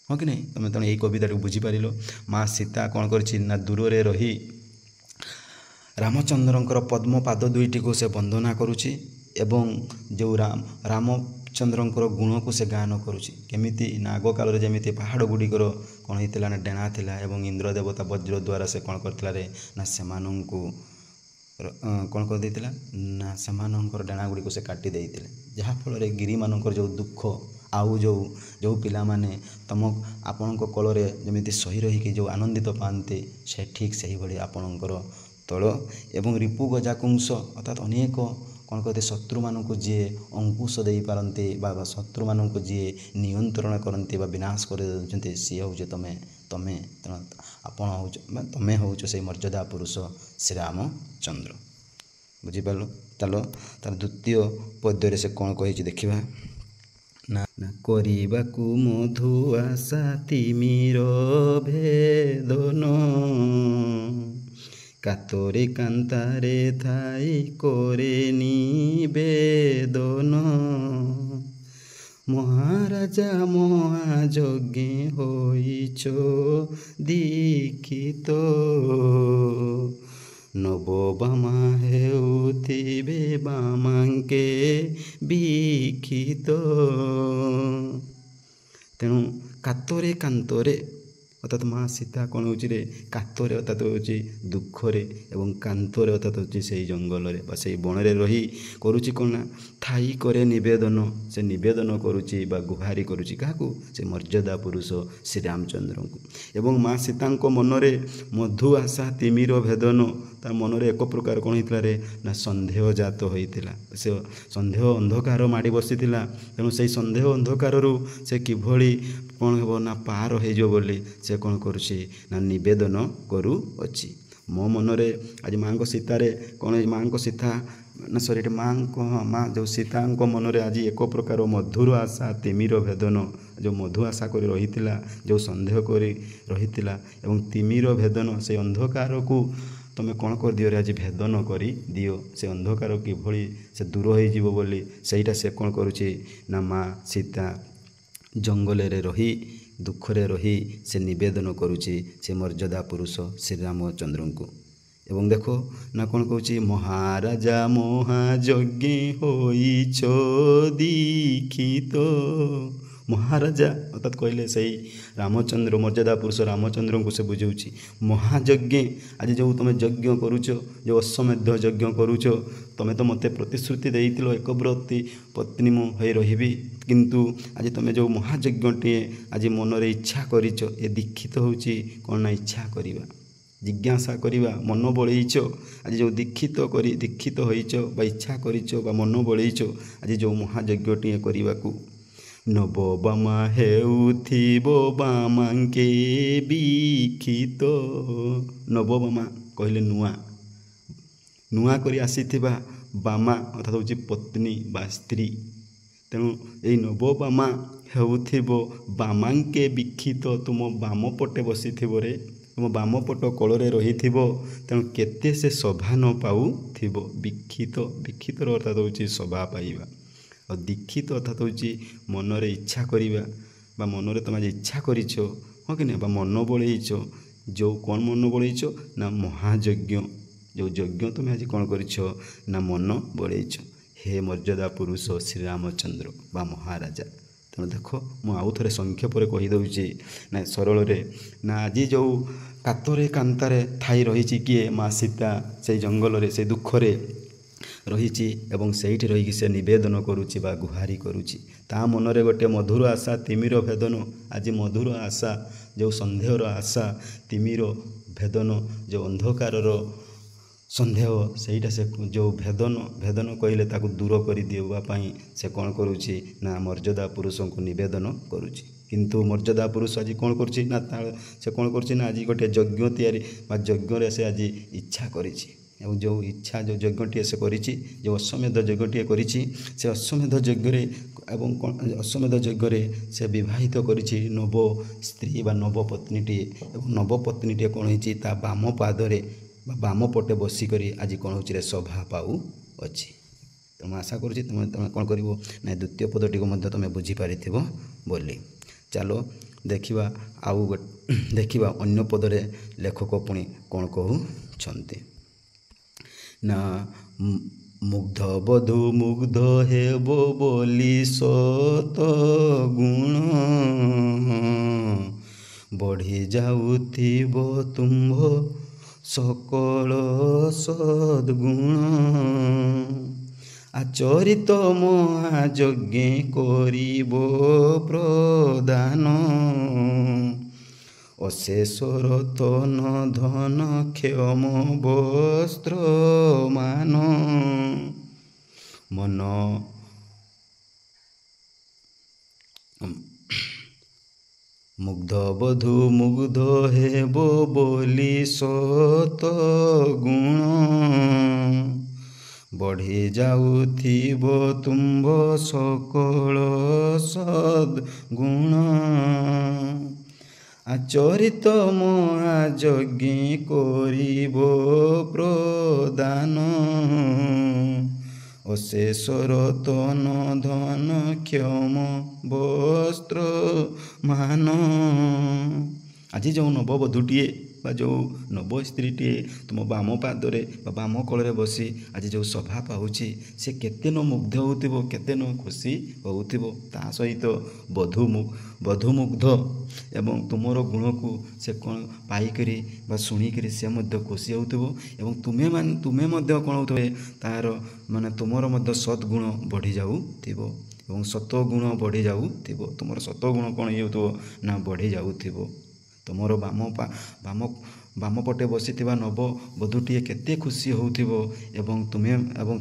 ହଁ କି ନାହିଁ? ତେଣୁ ଏଇ କବିତାଟାକୁ ବୁଝିପାରିଲ। ମା ସୀତା କ'ଣ କରିଛି ନା ଦୂରରେ ରହି ରାମଚନ୍ଦ୍ରଙ୍କର ପଦ୍ମ ପାଦ ଦୁଇଟିକୁ ସେ ବନ୍ଦନା କରୁଛି ଏବଂ ଯେଉଁ ରାମଚନ୍ଦ୍ରଙ୍କର ଗୁଣକୁ ସେ ଗାନ କରୁଛି। କେମିତି ନା ଆଗକାଳରେ ଯେମିତି ପାହାଡ଼ ଗୁଡ଼ିକର କ'ଣ ହେଇଥିଲା ନା ଡେଣା ଥିଲା ଏବଂ ଇନ୍ଦ୍ର ଦେବତା ବଜ୍ର ଦ୍ୱାରା ସେ କ'ଣ କରିଥିଲା ରେ ନା ସେମାନଙ୍କୁ କ'ଣ କରିଦେଇଥିଲା ନା ସେମାନଙ୍କର ଡେଣା ଗୁଡ଼ିକୁ ସେ କାଟି ଦେଇଥିଲେ, ଯାହାଫଳରେ ଗିରିମାନଙ୍କର ଯେଉଁ ଦୁଃଖ ଆଉ ଯେଉଁ ପିଲାମାନେ ଆପଣଙ୍କ କୋଳରେ ଯେମିତି ସହି ରହିକି ଯେଉଁ ଆନନ୍ଦିତ ପାଆନ୍ତି ସେ ଠିକ୍ ସେହିଭଳି ଆପଣଙ୍କର ତଳ ଏବଂ ରିପୁ ଗଜାକୁଂସ ଅର୍ଥାତ୍ ଅନେକ କ'ଣ କହନ୍ତି ଶତ୍ରୁମାନଙ୍କୁ ଯିଏ ଅଙ୍କୁଶ ଦେଇପାରନ୍ତି ବା ଶତ୍ରୁମାନଙ୍କୁ ଯିଏ ନିୟନ୍ତ୍ରଣ କରନ୍ତି ବା ବିନାଶ କରିଦେଉଛନ୍ତି ସିଏ ହେଉଛି ତମେ ତେଣୁ ଆପଣ ହେଉଛ ତମେ ହେଉଛ ସେଇ ମର୍ଯ୍ୟାଦା ପୁରୁଷ ଶ୍ରୀରାମଚନ୍ଦ୍ର। ବୁଝିପାରିଲ? ଚାଲ ତାର ଦ୍ୱିତୀୟ ପଦ୍ୟରେ ସେ କ'ଣ କହିଛି ଦେଖିବା। ନା କରିବାକୁ ମଧୁ ଆଶା ତିମିର ଭେଦନ କାତରେ କାନ୍ତାରେ ଥାଇ କରେ ନିବେଦନ ମହାରାଜା ମହାଯଜ୍ଞେ ହୋଇଛ ଦୀକ୍ଷିତ ନବବାମା ହେଉଥିବେ ବାମାଙ୍କେ ବିକ୍ଷିତ। ତେଣୁ କାତରେ କାନ୍ତରେ ଅର୍ଥାତ୍ ମା ସୀତା କ'ଣ ହେଉଛି ରେ କାତରେ ଅର୍ଥାତ୍ ହେଉଛି ଦୁଃଖରେ ଏବଂ କାନ୍ତରେ ଅର୍ଥାତ୍ ହେଉଛି ସେଇ ଜଙ୍ଗଲରେ ବା ସେଇ ବଣରେ ରହି କରୁଛି କ'ଣ ନା ଥାଇ କରେ ନିବେଦନ, ସେ ନିବେଦନ କରୁଛି ବା ଗୁହାରି କରୁଛି କାହାକୁ? ସେ ମର୍ଯ୍ୟାଦା ପୁରୁଷ ଶ୍ରୀରାମଚନ୍ଦ୍ରଙ୍କୁ। ଏବଂ ମା ସୀତାଙ୍କ ମନରେ ମଧୁ ଆଶା ତିମିର ଭେଦନ, ତା ମନରେ ଏକ ପ୍ରକାର କ'ଣ ହେଇଥିଲା ରେ ନା ସନ୍ଦେହ ଜାତ ହୋଇଥିଲା, ସେ ସନ୍ଦେହ ଅନ୍ଧକାର ମାଡ଼ି ବସିଥିଲା। ତେଣୁ ସେଇ ସନ୍ଦେହ ଅନ୍ଧକାରରୁ ସେ କିଭଳି କ'ଣ ହେବ ନା ପାର ହେଇଯିବ ବୋଲି ସେ କ'ଣ କରୁଛି ନା ନିବେଦନ କରୁଅଛି। ମୋ ମନରେ ଆଜି ମାଆଙ୍କ ସୀତାରେ କ'ଣ ମାଆଙ୍କ ସୀତା ନା ସରି ଏଠି ମା ଯେଉଁ ସୀତାଙ୍କ ମନରେ ଆଜି ଏକ ପ୍ରକାର ମଧୁର ଆଶା ତିମିର ଭେଦନ, ଯେଉଁ ମଧୁ ଆଶା କରି ରହିଥିଲା, ଯେଉଁ ସନ୍ଦେହ କରି ରହିଥିଲା ଏବଂ ତିମିର ଭେଦନ ସେଇ ଅନ୍ଧକାରକୁ ତୁମେ କ'ଣ କରିଦିଅ ରେ ଆଜି ଭେଦନ କରିଦିଅ, ସେ ଅନ୍ଧକାର କିଭଳି ସେ ଦୂର ହେଇଯିବ ବୋଲି ସେଇଟା ସେ କ'ଣ କରୁଛି ନା ମା ସୀତା ଜଙ୍ଗଲରେ ରହି ଦୁଃଖରେ ରହି ସେ ନିବେଦନ କରୁଛି ସେ ମର୍ଯ୍ୟାଦା ପୁରୁଷ ଶ୍ରୀରାମଚନ୍ଦ୍ରଙ୍କୁ। ଏବଂ ଦେଖ ନା କ'ଣ କହୁଛି ମହାରାଜା ମହାଯଜ୍ଞେ ହୋଇଛ ଦୀକ୍ଷିତ। ମହାରାଜା ଅର୍ଥାତ୍ କହିଲେ ସେଇ ରାମଚନ୍ଦ୍ର ମର୍ଯ୍ୟାଦା ପୁରୁଷ ରାମଚନ୍ଦ୍ରଙ୍କୁ ସେ ବୁଝାଉଛି। ମହାଯଜ୍ଞେ ଆଜି ଯେଉଁ ତୁମେ ଯଜ୍ଞ କରୁଛ, ଯେଉଁ ଅଶ୍ୱମେଧ ଯଜ୍ଞ କରୁଛ, ତୁମେ ତ ମୋତେ ପ୍ରତିଶ୍ରୁତି ଦେଇଥିଲ ଏକବ୍ରତୀ ପତ୍ନୀ ମୁଁ ହୋଇ ରହିବି, କିନ୍ତୁ ଆଜି ତୁମେ ଯେଉଁ ମହାଯଜ୍ଞଟିଏ ଆଜି ମନରେ ଇଚ୍ଛା କରିଛ, ଏ ଦୀକ୍ଷିତ ହେଉଛି କ'ଣ ନା ଇଚ୍ଛା କରିବା, ଜିଜ୍ଞାସା କରିବା, ମନ ବଳେଇଛ। ଆଜି ଯେଉଁ ଦୀକ୍ଷିତ ହୋଇଛ ବା ଇଚ୍ଛା କରିଛ ବା ମନ ବଳେଇଛ ଆଜି ଯେଉଁ ମହାଯଜ୍ଞଟିଏ କରିବାକୁ। ନବବାମା ହେଉଥିବ ବାମାଙ୍କେ ବିକ୍ଷିତ। ନବବାମା କହିଲେ ନୂଆ କରି ଆସିଥିବା ବାମା ଅର୍ଥାତ୍ ହେଉଛି ପତ୍ନୀ ବା ସ୍ତ୍ରୀ। ତେଣୁ ଏଇ ନବବାମା ହେଉଥିବ ବାମାଙ୍କେ ବିକ୍ଷିତ, ତୁମ ବାମ ପଟେ ବସିଥିବ ରେ, ତୁମ ବାମ ପଟ କୋଳରେ ରହିଥିବ। ତେଣୁ କେତେ ସେ ଶୋଭା ନ ପାଉଥିବ। ବିକ୍ଷିତର ଅର୍ଥାତ୍ ହେଉଛି ଶୋଭା ପାଇବା, ଆଉ ଦୀକ୍ଷିତ ଅର୍ଥାତ୍ ହେଉଛି ମନରେ ଇଚ୍ଛା କରିବା ବା ମନରେ ତୁମେ ଆଜି ଇଚ୍ଛା କରିଛ, ହଁ କି ନାହିଁ, ବା ମନ ବଳେଇଛ। ଯେଉଁ କ'ଣ ମନ ବଳେଇଛ ନା ମହାଯଜ୍ଞ, ଯେଉଁ ଯଜ୍ଞ ତୁମେ ଆଜି କ'ଣ କରିଛ ନା ମନ ବଳେଇଛ। ହେ ମର୍ଯ୍ୟାଦା ପୁରୁଷ ଶ୍ରୀରାମଚନ୍ଦ୍ର ବା ମହାରାଜା। ତେଣୁ ଦେଖ ମୁଁ ଆଉ ଥରେ ସଂକ୍ଷେପରେ କହିଦେଉଛି ନା ସରଳରେ ନା ଆଜି ଯେଉଁ କାତରେ କାନ୍ତାରେ ଥାଇ ରହିଛି କିଏ ମା ସୀତା ସେଇ ଜଙ୍ଗଲରେ ସେଇ ଦୁଃଖରେ ରହିଛି ଏବଂ ସେଇଠି ରହିକି ସେ ନିବେଦନ କରୁଛି ବା ଗୁହାରି କରୁଛି। ତା ମନରେ ଗୋଟେ ମଧୁର ଆଶା ତିମିର ଭେଦନ। ଆଜି ମଧୁର ଆଶା ଯେଉଁ ସନ୍ଦେହର ଆଶା ତିମିର ଭେଦନ, ଯେଉଁ ଅନ୍ଧକାରର ସନ୍ଦେହ ସେଇଟା ସେ ଯେଉଁ ଭେଦନ କହିଲେ ତାକୁ ଦୂର କରିଦେବା ପାଇଁ ସେ କ'ଣ କରୁଛି ନା ମର୍ଯ୍ୟାଦା ପୁରୁଷଙ୍କୁ ନିବେଦନ କରୁଛି। କିନ୍ତୁ ମର୍ଯ୍ୟାଦା ପୁରୁଷ ଆଜି କ'ଣ କରୁଛି ନା ସେ କ'ଣ କରୁଛି ନା ଆଜି ଗୋଟିଏ ଯଜ୍ଞ ତିଆରି ବା ଯଜ୍ଞରେ ସେ ଆଜି ଇଚ୍ଛା କରିଛି। ଏବଂ ଯେଉଁ ଇଚ୍ଛା ଯେଉଁ ଯଜ୍ଞଟିଏ ସେ କରିଛି, ଯେଉଁ ଅଶ୍ୱମେଧ ଯଜ୍ଞଟିଏ କରିଛି, ସେ ଅଶ୍ୱମେଧ ଯଜ୍ଞରେ ଏବଂ ଅଶ୍ୱମେଧ ଯଜ୍ଞରେ ସେ ବିବାହିତ କରିଛି ନବ ସ୍ତ୍ରୀ ବା ନବପତ୍ନୀଟିଏ। ଏବଂ ନବପତ୍ନୀଟିଏ କ'ଣ ହେଇଛି ତା ବାମ ପାଦରେ ବା ବାମ ପଟେ ବସିକରି ଆଜି କ'ଣ ହେଉଛି ରେ ସଭା ପାଉଅଛି। ତେଣୁ ଆଶା କରୁଛି ତୁମେ କ'ଣ କରିବ ନା ଦ୍ୱିତୀୟ ପଦଟିକୁ ମଧ୍ୟ ତୁମେ ବୁଝିପାରିଥିବ ବୋଲି। ଚାଲ ଦେଖିବା ଦେଖିବା ଅନ୍ୟ ପଦରେ ଲେଖକ ପୁଣି କ'ଣ କହୁଛନ୍ତି ନା ମୁଗ୍ଧ ବଧୂ ମୁଗ୍ଧ ହେବ ବୋଲି ସତ ଗୁଣ ବଢ଼ି ଯାଉଥିବ ତୁମ୍ଭ ସକଳ ସଦ୍ଗୁଣ ଆଚରିତ ମହାଯଜ୍ଞେ କରିବ ପ୍ରଦାନ ଅଶେଷ ରତନ ଧନ କ୍ଷମ ବସ୍ତ୍ର ମାନ ମନ ମୁଗ୍ଧ ବଧୂ ମୁଗ୍ଧ ହେବ ବୋଲି ସତ ଗୁଣ ବଢ଼ି ଯାଉଥିବ ତୁମ୍ଭ ସକଳ ସଦ୍ଗୁଣ ଆଚରିତ ମହାଯଜ୍ଞେ କରିବ ପ୍ରଦାନ ଅଶେଷ ରତନ ଧନ କ୍ଷମ ବସ୍ତ୍ର ମାନ। ଆଜି ଯେଉଁ ନବବଧୂଟିଏ ବା ଯେଉଁ ନବ ସ୍ତ୍ରୀଟିଏ ତୁମ ବାମ ପାଦରେ ବା ବାମ କୋଳରେ ବସି ଆଜି ଯେଉଁ ସଭା ପାଉଛି ସେ କେତେ ନ ମୁଗ୍ଧ ହେଉଥିବ, କେତେ ନ ଖୁସି ହେଉଥିବ। ତା ସହିତ ବଧୂମୁଗ୍ଧ ଏବଂ ତୁମର ଗୁଣକୁ ସେ କ'ଣ ପାଇକରି ବା ଶୁଣିକରି ସେ ମଧ୍ୟ ଖୁସି ହେଉଥିବ। ଏବଂ ତୁମେ ମଧ୍ୟ କ'ଣ ହେଉଥିବ ତାର ମାନେ ତୁମର ମଧ୍ୟ ସଦ୍ଗୁଣ ବଢ଼ିଯାଉଥିବ ଏବଂ ସତଗୁଣ ବଢ଼ିଯାଉଥିବ। ତୁମର ସତଗୁଣ କ'ଣ ହେଉଥିବ ନା ବଢ଼ିଯାଉଥିବ। ତୁମର ବାମ ପଟେ ବସିଥିବା ନବବଧୂଟିଏ କେତେ ଖୁସି ହେଉଥିବ ଏବଂ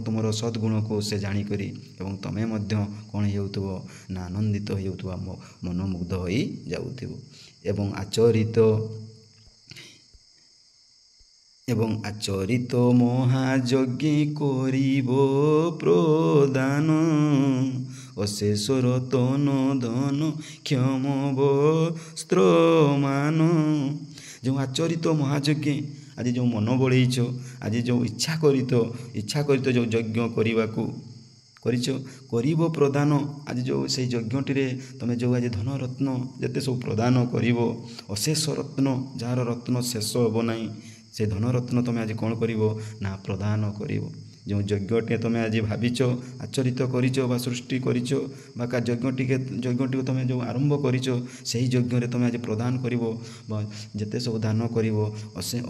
ତୁମର ସଦ୍ଗୁଣକୁ ସେ ଜାଣିକରି ଏବଂ ତୁମେ ମଧ୍ୟ କ'ଣ ହେଉଥିବ ନା ଆନନ୍ଦିତ ହେଉଥିବ, ମନମୁଗ୍ଧ ହୋଇଯାଉଥିବ। ଏବଂ ଆଚରିତ ମହାଯଜ୍ଞେ କରିବ ପ୍ରଦାନ ଅଶେଷ ରତନ ଧନ କ୍ଷମ ବସ୍ତ୍ର ମାନ। ଯେଉଁ ଆଚରିତ ମହାଯଜ୍ଞେ ଆଜି ଯେଉଁ ମନ ବଳେଇଛ, ଆଜି ଯେଉଁ ଇଚ୍ଛା କରିତ ଯେଉଁ ଯଜ୍ଞ କରିବ ପ୍ରଦାନ ଆଜି ଯେଉଁ ସେଇ ଯଜ୍ଞଟିରେ ତୁମେ ଯେଉଁ ଆଜି ଧନରତ୍ନ ଯେତେ ସବୁ ପ୍ରଦାନ କରିବ, ଅଶେଷ ରତ୍ନ ଯାହାର ରତ୍ନ ଶେଷ ହେବ ନାହିଁ, ସେ ଧନରତ୍ନ ତୁମେ ଆଜି କ'ଣ କରିବ ନା ପ୍ରଦାନ କରିବ। ଯେଉଁ ଯଜ୍ଞଟିଏ ତୁମେ ଆଜି ଭାବିଛ, ଆଚରିତ କରିଛ ବା ସୃଷ୍ଟି କରିଛ ବା ଯଜ୍ଞଟିକୁ ତୁମେ ଯେଉଁ ଆରମ୍ଭ କରିଛ, ସେହି ଯଜ୍ଞରେ ତୁମେ ଆଜି ପ୍ରଦାନ କରିବ ବା ଯେତେ ସବୁ ଦାନ କରିବ,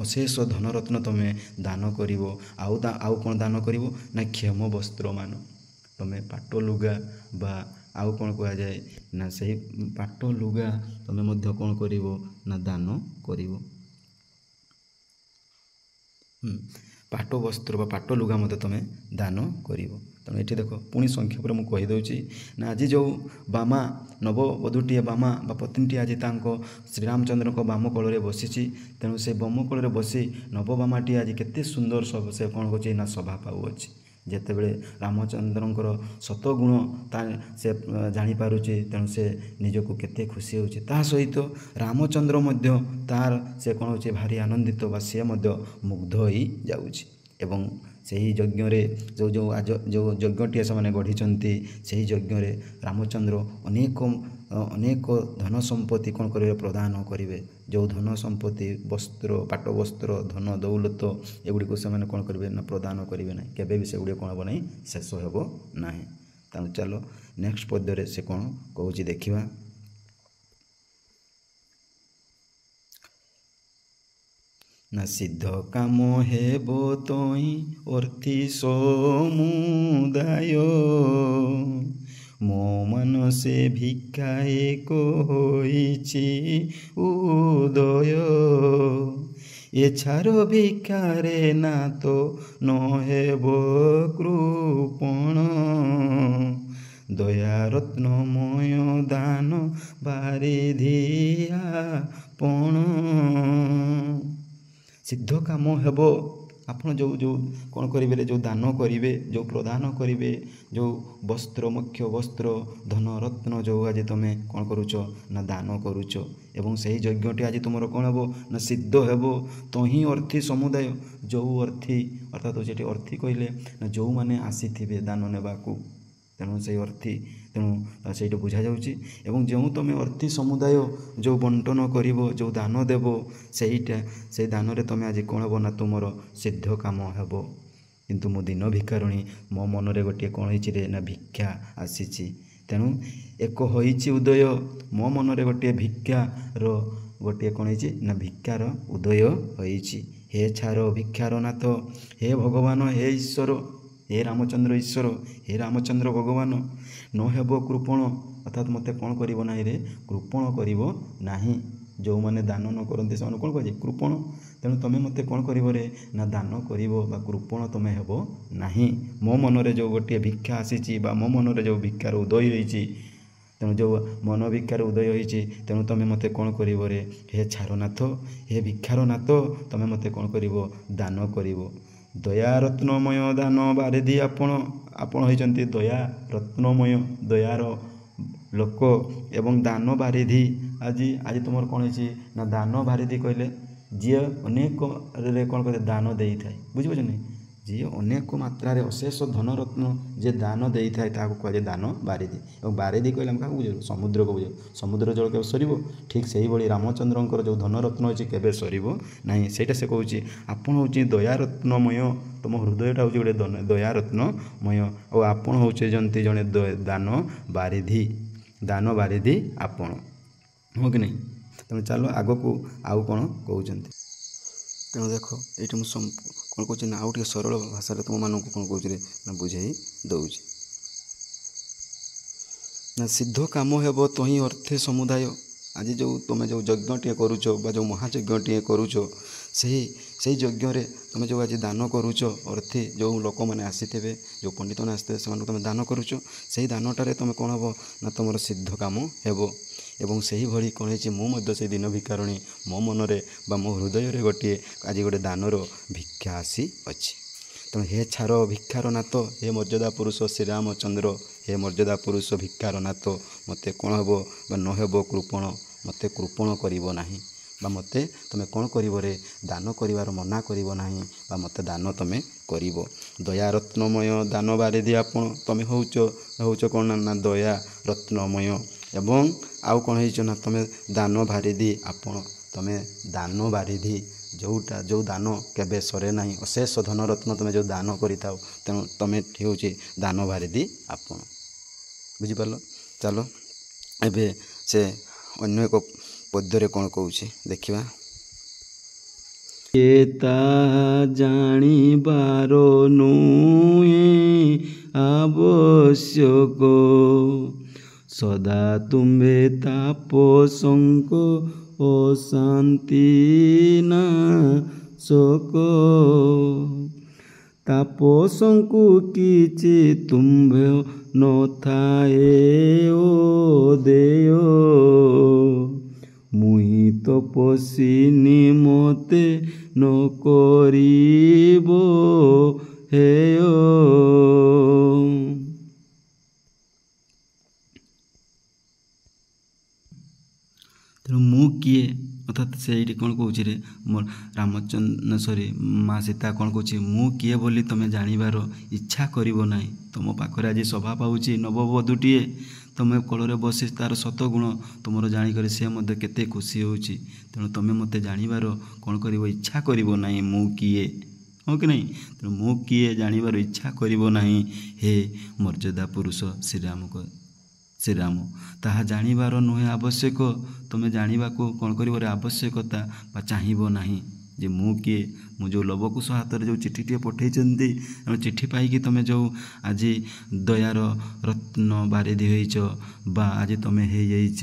ଅଶେଷ ଧନରତ୍ନ ତୁମେ ଦାନ କରିବ। ଆଉ କ'ଣ ଦାନ କରିବ ନା କ୍ଷମ ବସ୍ତ୍ରମାନ। ତୁମେ ପାଟ ଲୁଗା ବା ଆଉ କ'ଣ କୁହାଯାଏ ନା ସେହି ପାଟ ଲୁଗା ତୁମେ ମଧ୍ୟ କ'ଣ କରିବ ନା ଦାନ କରିବ। ପାଟ ବସ୍ତ୍ର ବା ପାଟ ଲୁଗା ମଧ୍ୟ ତୁମେ ଦାନ କରିବ। ତେଣୁ ଏଠି ଦେଖ ପୁଣି ସଂକ୍ଷେପରେ ମୁଁ କହିଦେଉଛି ନା ଆଜି ଯେଉଁ ନବବଧୂଟିଏ ବା ପତ୍ନୀଟିଏ ଆଜି ତାଙ୍କ ଶ୍ରୀରାମଚନ୍ଦ୍ରଙ୍କ ବାମ କୋଳରେ ବସିଛି। ତେଣୁ ସେ ବାମ କୋଳରେ ବସି ନବବାମାଟିଏ ଆଜି କେତେ ସୁନ୍ଦର ସେ କ'ଣ କରୁଛି ନା ସଭା ପାଉଅଛି। ଯେତେବେଳେ ରାମଚନ୍ଦ୍ରଙ୍କର ସତଗୁଣ ସେ ଜାଣିପାରୁଛି, ତେଣୁ ସେ ନିଜକୁ କେତେ ଖୁସି ହେଉଛି। ତା ସହିତ ରାମଚନ୍ଦ୍ର ମଧ୍ୟ ସେ କ'ଣ ହେଉଛି ଭାରି ଆନନ୍ଦିତ ବା ସିଏ ମଧ୍ୟ ମୁଗ୍ଧ ହୋଇଯାଉଛି। ଏବଂ ସେହି ଯଜ୍ଞରେ ଯେଉଁ ଯଜ୍ଞଟିଏ ସେମାନେ ଗଢ଼ିଛନ୍ତି, ସେହି ଯଜ୍ଞରେ ରାମଚନ୍ଦ୍ର ଅନେକ ଧନ ସମ୍ପତ୍ତି କ'ଣ କରିବେ ପ୍ରଦାନ କରିବେ। ଯେଉଁ ଧନ ସମ୍ପତ୍ତି ପାଟ ବସ୍ତ୍ର ଧନ ଦୌଲତ ଏଗୁଡ଼ିକୁ ସେମାନେ କ'ଣ କରିବେ ନା ପ୍ରଦାନ କରିବେ ନାହିଁ। କେବେ ବି ସେଗୁଡ଼ିକ କ'ଣ ହେବ ନାହିଁ, ଶେଷ ହେବ ନାହିଁ। ତେଣୁ ଚାଲ ନେକ୍ସଟ ପଦ୍ୟରେ ସେ କ'ଣ କହୁଛି ଦେଖିବା। ନା ସିଦ୍ଧ କାମ ହେବ ତହିଁ ଅର୍ଥି ସମୁଦାୟ ମୋ ମାନସେ ଭିକ୍ଷା ଏକ ହୋଇଛି ଉଦୟ ଏ ଛାର ଭିକ୍ଷାରେ ନାଥ ନହେବ କୃପଣ ଦୟା ରତ୍ନମୟ ଦାନ ବାରିଧି ଆପଣ ସିଦ୍ଧ କାମ ହେବ। ଆପଣ ଯେଉଁ କ'ଣ କରିବେ, ଯେଉଁ ଦାନ କରିବେ, ଯେଉଁ ପ୍ରଦାନ କରିବେ, ଯେଉଁ ବସ୍ତ୍ର ମୁଖ୍ୟ ବସ୍ତ୍ର ଧନ ରତ୍ନ ଯେଉଁ ଆଜି ତୁମେ କ'ଣ କରୁଛ ନା ଦାନ କରୁଛ ଏବଂ ସେହି ଯଜ୍ଞଟି ଆଜି ତୁମର କ'ଣ ହେବ ନା ସିଦ୍ଧ ହେବ। ତ ହିଁ ଅର୍ଥୀ ସମୁଦାୟ ଯେଉଁ ଅର୍ଥୀ ଅର୍ଥାତ୍ ସେଠି ଅର୍ଥୀ କହିଲେ ନା ଯେଉଁମାନେ ଆସିଥିବେ ଦାନ ନେବାକୁ, ତେଣୁ ସେଇ ଅର୍ଥୀ ତେଣୁ ସେଇଟା ବୁଝାଯାଉଛି। ଏବଂ ଯେଉଁ ତୁମେ ଅର୍ଥୀ ସମୁଦାୟ ଯେଉଁ ବଣ୍ଟନ କରିବ, ଯେଉଁ ଦାନ ଦେବ, ସେଇ ଦାନରେ ତୁମେ ଆଜି କ'ଣ ହେବ ନା ତୁମର ସିଦ୍ଧ କାମ ହେବ। କିନ୍ତୁ ମୁଁ ଦିନ ଭିକାରୁଣୀ, ମୋ ମନରେ ଗୋଟିଏ କ'ଣ ହେଇଛି ରେ ନା ଭିକ୍ଷା ଆସିଛି। ତେଣୁ ଏକ ହୋଇଛି ଉଦୟ, ମୋ ମନରେ ଗୋଟିଏ ଭିକ୍ଷାର ଗୋଟିଏ କ'ଣ ହେଇଛି ନା ଭିକ୍ଷାର ଉଦୟ ହୋଇଛି। ହେ ଛାର ଭିକ୍ଷାର ନାଥ, ହେ ଭଗବାନ, ହେ ଈଶ୍ୱର, ହେ ରାମଚନ୍ଦ୍ର ଈଶ୍ୱର, ହେ ରାମଚନ୍ଦ୍ର ଭଗବାନ, ନ ହେବ କୃପଣ ଅର୍ଥାତ୍ ମୋତେ କ'ଣ କରିବ ନାହିଁ ରେ କୃପଣ କରିବ ନାହିଁ। ଯେଉଁମାନେ ଦାନ ନ କରନ୍ତି ସେମାନେ କ'ଣ କୁହାଯାଏ କୃପଣ। ତେଣୁ ତୁମେ ମୋତେ କ'ଣ କରିବ ରେ ନା ଦାନ କରିବ ବା କୃପଣ ତୁମେ ହେବ ନାହିଁ। ମୋ ମନରେ ଯେଉଁ ଗୋଟିଏ ଭିକ୍ଷା ଆସିଛି ବା ମୋ ମନରେ ଯେଉଁ ଭିକ୍ଷାର ଉଦୟ ହୋଇଛି, ତେଣୁ ଯେଉଁ ମନ ଭିକ୍ଷାର ଉଦୟ ହୋଇଛି, ତେଣୁ ତୁମେ ମୋତେ କ'ଣ କରିବ ରେ ହେ ଛାରନାଥ, ହେ ଭିକ୍ଷାର ନାଥ, ତୁମେ ମୋତେ କ'ଣ କରିବ ଦାନ କରିବ। ଦୟା ରତ୍ନମୟ ଦାନ ବାରିଧି ଆପଣ, ଆପଣ ହୋଇଛନ୍ତି ଦୟା ରତ୍ନମୟ, ଦୟାର ଲୋକ ଏବଂ ଦାନ ବାରିଧି। ଆଜି ତୁମର କ'ଣ ହେଇଛି ନା ଦାନ ବାରିଧି କହିଲେ ଯିଏ ଅନେକରେ କ'ଣ କରେ ଦାନ ଦେଇଥାଏ, ବୁଝିପାରୁଛନ୍ତି, ଯିଏ ଅନେକ ମାତ୍ରାରେ ଅଶେଷ ଧନରତ୍ନ ଯିଏ ଦାନ ଦେଇଥାଏ ତାହାକୁ କୁହାଯାଏ ଦାନ ବାରିଧି। ଏବଂ ବାରିଧି କହିଲେ ଆମେ କାହାକୁ ବୁଝାଉ, ସମୁଦ୍ରକୁ ବୁଝାଉ। ସମୁଦ୍ର ଜଳ କେବେ ସରିବ? ଠିକ୍ ସେହିଭଳି ରାମଚନ୍ଦ୍ରଙ୍କର ଯେଉଁ ଧନରତ୍ନ ଅଛି କେବେ ସରିବ ନାହିଁ। ସେଇଟା ସେ କହୁଛି ଆପଣ ହେଉଛି ଦୟାରତ୍ନମୟ, ତୁମ ହୃଦୟଟା ହେଉଛି ଗୋଟେ ଦୟାରତ୍ନମୟ, ଆଉ ଆପଣ ହେଉଛନ୍ତି ଜଣେ ଦାନ ବାରିଧି, ଦାନ ବାରିଧି ଆପଣ, ହଁ କି ନାହିଁ। ତେଣୁ ଚାଲ ଆଗକୁ ଆଉ କ'ଣ କହୁଛନ୍ତି। ତେଣୁ ଦେଖ ଏଇଠି ମୁଁ କ'ଣ କହୁଛି ନା ଆଉ ଟିକେ ସରଳ ଭାଷାରେ ତୁମମାନଙ୍କୁ କ'ଣ କହୁଛି ନା ବୁଝାଇ ଦେଉଛି। ନା ସିଦ୍ଧ କାମ ହେବ ତହିଁ ଅର୍ଥେ ସମୁଦାୟ। ଆଜି ତୁମେ ଯେଉଁ ଯଜ୍ଞଟିଏ କରୁଛ ବା ଯେଉଁ ମହାଯଜ୍ଞଟିଏ କରୁଛ, ସେହି ଯଜ୍ଞରେ ତୁମେ ଯେଉଁ ଆଜି ଦାନ କରୁଛ, ଅର୍ଥେ ଯେଉଁ ଲୋକମାନେ ଆସିଥିବେ, ଯେଉଁ ପଣ୍ଡିତମାନେ ଆସିଥିବେ, ସେମାନଙ୍କୁ ତୁମେ ଦାନ କରୁଛ, ସେହି ଦାନଟାରେ ତୁମେ କ'ଣ ହେବ ନା ତୁମର ସିଦ୍ଧ କାମ ହେବ। ଏବଂ ସେହିଭଳି କ'ଣ ହେଇଛି, ମୁଁ ମଧ୍ୟ ସେଇ ଦିନ ଭିକାରୁଣୀ, ମୋ ମନରେ ବା ମୋ ହୃଦୟରେ ଆଜି ଗୋଟେ ଦାନର ଭିକ୍ଷା ଆସିଅଛି। ତେଣୁ ହେ ଛାର ଭିକ୍ଷାର ନାଥ, ହେ ମର୍ଯ୍ୟାଦା ପୁରୁଷ ଶ୍ରୀରାମଚନ୍ଦ୍ର, ହେ ମର୍ଯ୍ୟାଦା ପୁରୁଷ ଭିକ୍ଷାର ନାଥ, ମୋତେ କ'ଣ ହେବ ବା ନ ହେବ କୃପଣ, ମୋତେ କୃପଣ କରିବ ନାହିଁ ବା ମୋତେ ତୁମେ କ'ଣ କରିବ ରେ ଦାନ କରିବାର ମନା କରିବ ନାହିଁ ବା ମୋତେ ଦାନ ତୁମେ କରିବ। ଦୟା ରତ୍ନମୟ ଦାନ ବାରିଧି ଆପଣ, ତୁମେ ହେଉଛ କ'ଣ ନା ଦୟା ରତ୍ନମୟ ଏବଂ ଆଉ କ'ଣ ହେଇଛ ନା ତୁମେ ଦାନ ବାରିଧି ଆପଣ, ତୁମେ ଦାନ ବାରିଧି, ଯେଉଁ ଦାନ କେବେ ସରେ ନାହିଁ, ଅଶେଷ ଧନରତ୍ନ ତୁମେ ଯେଉଁ ଦାନ କରିଥାଉ, ତେଣୁ ତୁମେ ହେଉଛି ଦାନ ବାରିଧି ଆପଣ। ବୁଝିପାରିଲ? ଚାଲ ଏବେ ସେ ଅନ୍ୟ ଏକ ପଦ୍ୟରେ କ'ଣ କହୁଛି ଦେଖିବା। ତା ଜାଣିବାର ନୁହେଁ ଆବଶ୍ୟକ, ସଦା ତୁମ୍ଭେ ତାପସଙ୍କ ଅଶାନ୍ତି ନାଶକ। ତାପସଙ୍କୁ କିଛି ତୁମ୍ଭେ ନଥାଏ ଓ ଦେୟ, ମୁହିଁ ତପସ୍ୱୀ ନିମତେ ନ କରିବ ହେୟ। ତେଣୁ ମୁଁ କିଏ ଅର୍ଥାତ୍ ସେଇଠି କ'ଣ କହୁଛି ରେ ମୋର ମା ସୀତା କ'ଣ କହୁଛି, ମୁଁ କିଏ ବୋଲି ତୁମେ ଜାଣିବାର ଇଚ୍ଛା କରିବ ନାହିଁ। ତୁମ ପାଖରେ ଆଜି ସଭା ପାଉଛି ନବବଧୂଟିଏ, ତୁମେ କୋଳରେ ବସି ତା'ର ସତଗୁଣ ତୁମର ଜାଣିକରି ସେ ମଧ୍ୟ କେତେ ଖୁସି ହେଉଛି। ତେଣୁ ତୁମେ ମୋତେ ଜାଣିବାର କ'ଣ କରିବ ଇଚ୍ଛା କରିବ ନାହିଁ, ମୁଁ କିଏ, ହଁ କି ନାହିଁ। ତେଣୁ ମୁଁ କିଏ ଜାଣିବାର ଇଚ୍ଛା କରିବ ନାହିଁ ହେ ମର୍ଯ୍ୟାଦା ପୁରୁଷ ଶ୍ରୀରାମ, ତାହା ଜାଣିବାର ନୁହେଁ ଆବଶ୍ୟକ। ତୁମେ ଜାଣିବାକୁ କ'ଣ କରିବ ରେ ଆବଶ୍ୟକତା ବା ଚାହିଁବ ନାହିଁ ଯେ ମୁଁ କିଏ। ମୁଁ ଯେଉଁ ଲବକୁଶ ହାତରେ ଯେଉଁ ଚିଠିଟିଏ ପଠାଇଛନ୍ତି, ଚିଠି ପାଇକି ତୁମେ ଯେଉଁ ଆଜି ଦୟାର ରତ୍ନ ବାରିଧି ହୋଇଛ ବା ଆଜି ତୁମେ ହେଇଯାଇଛ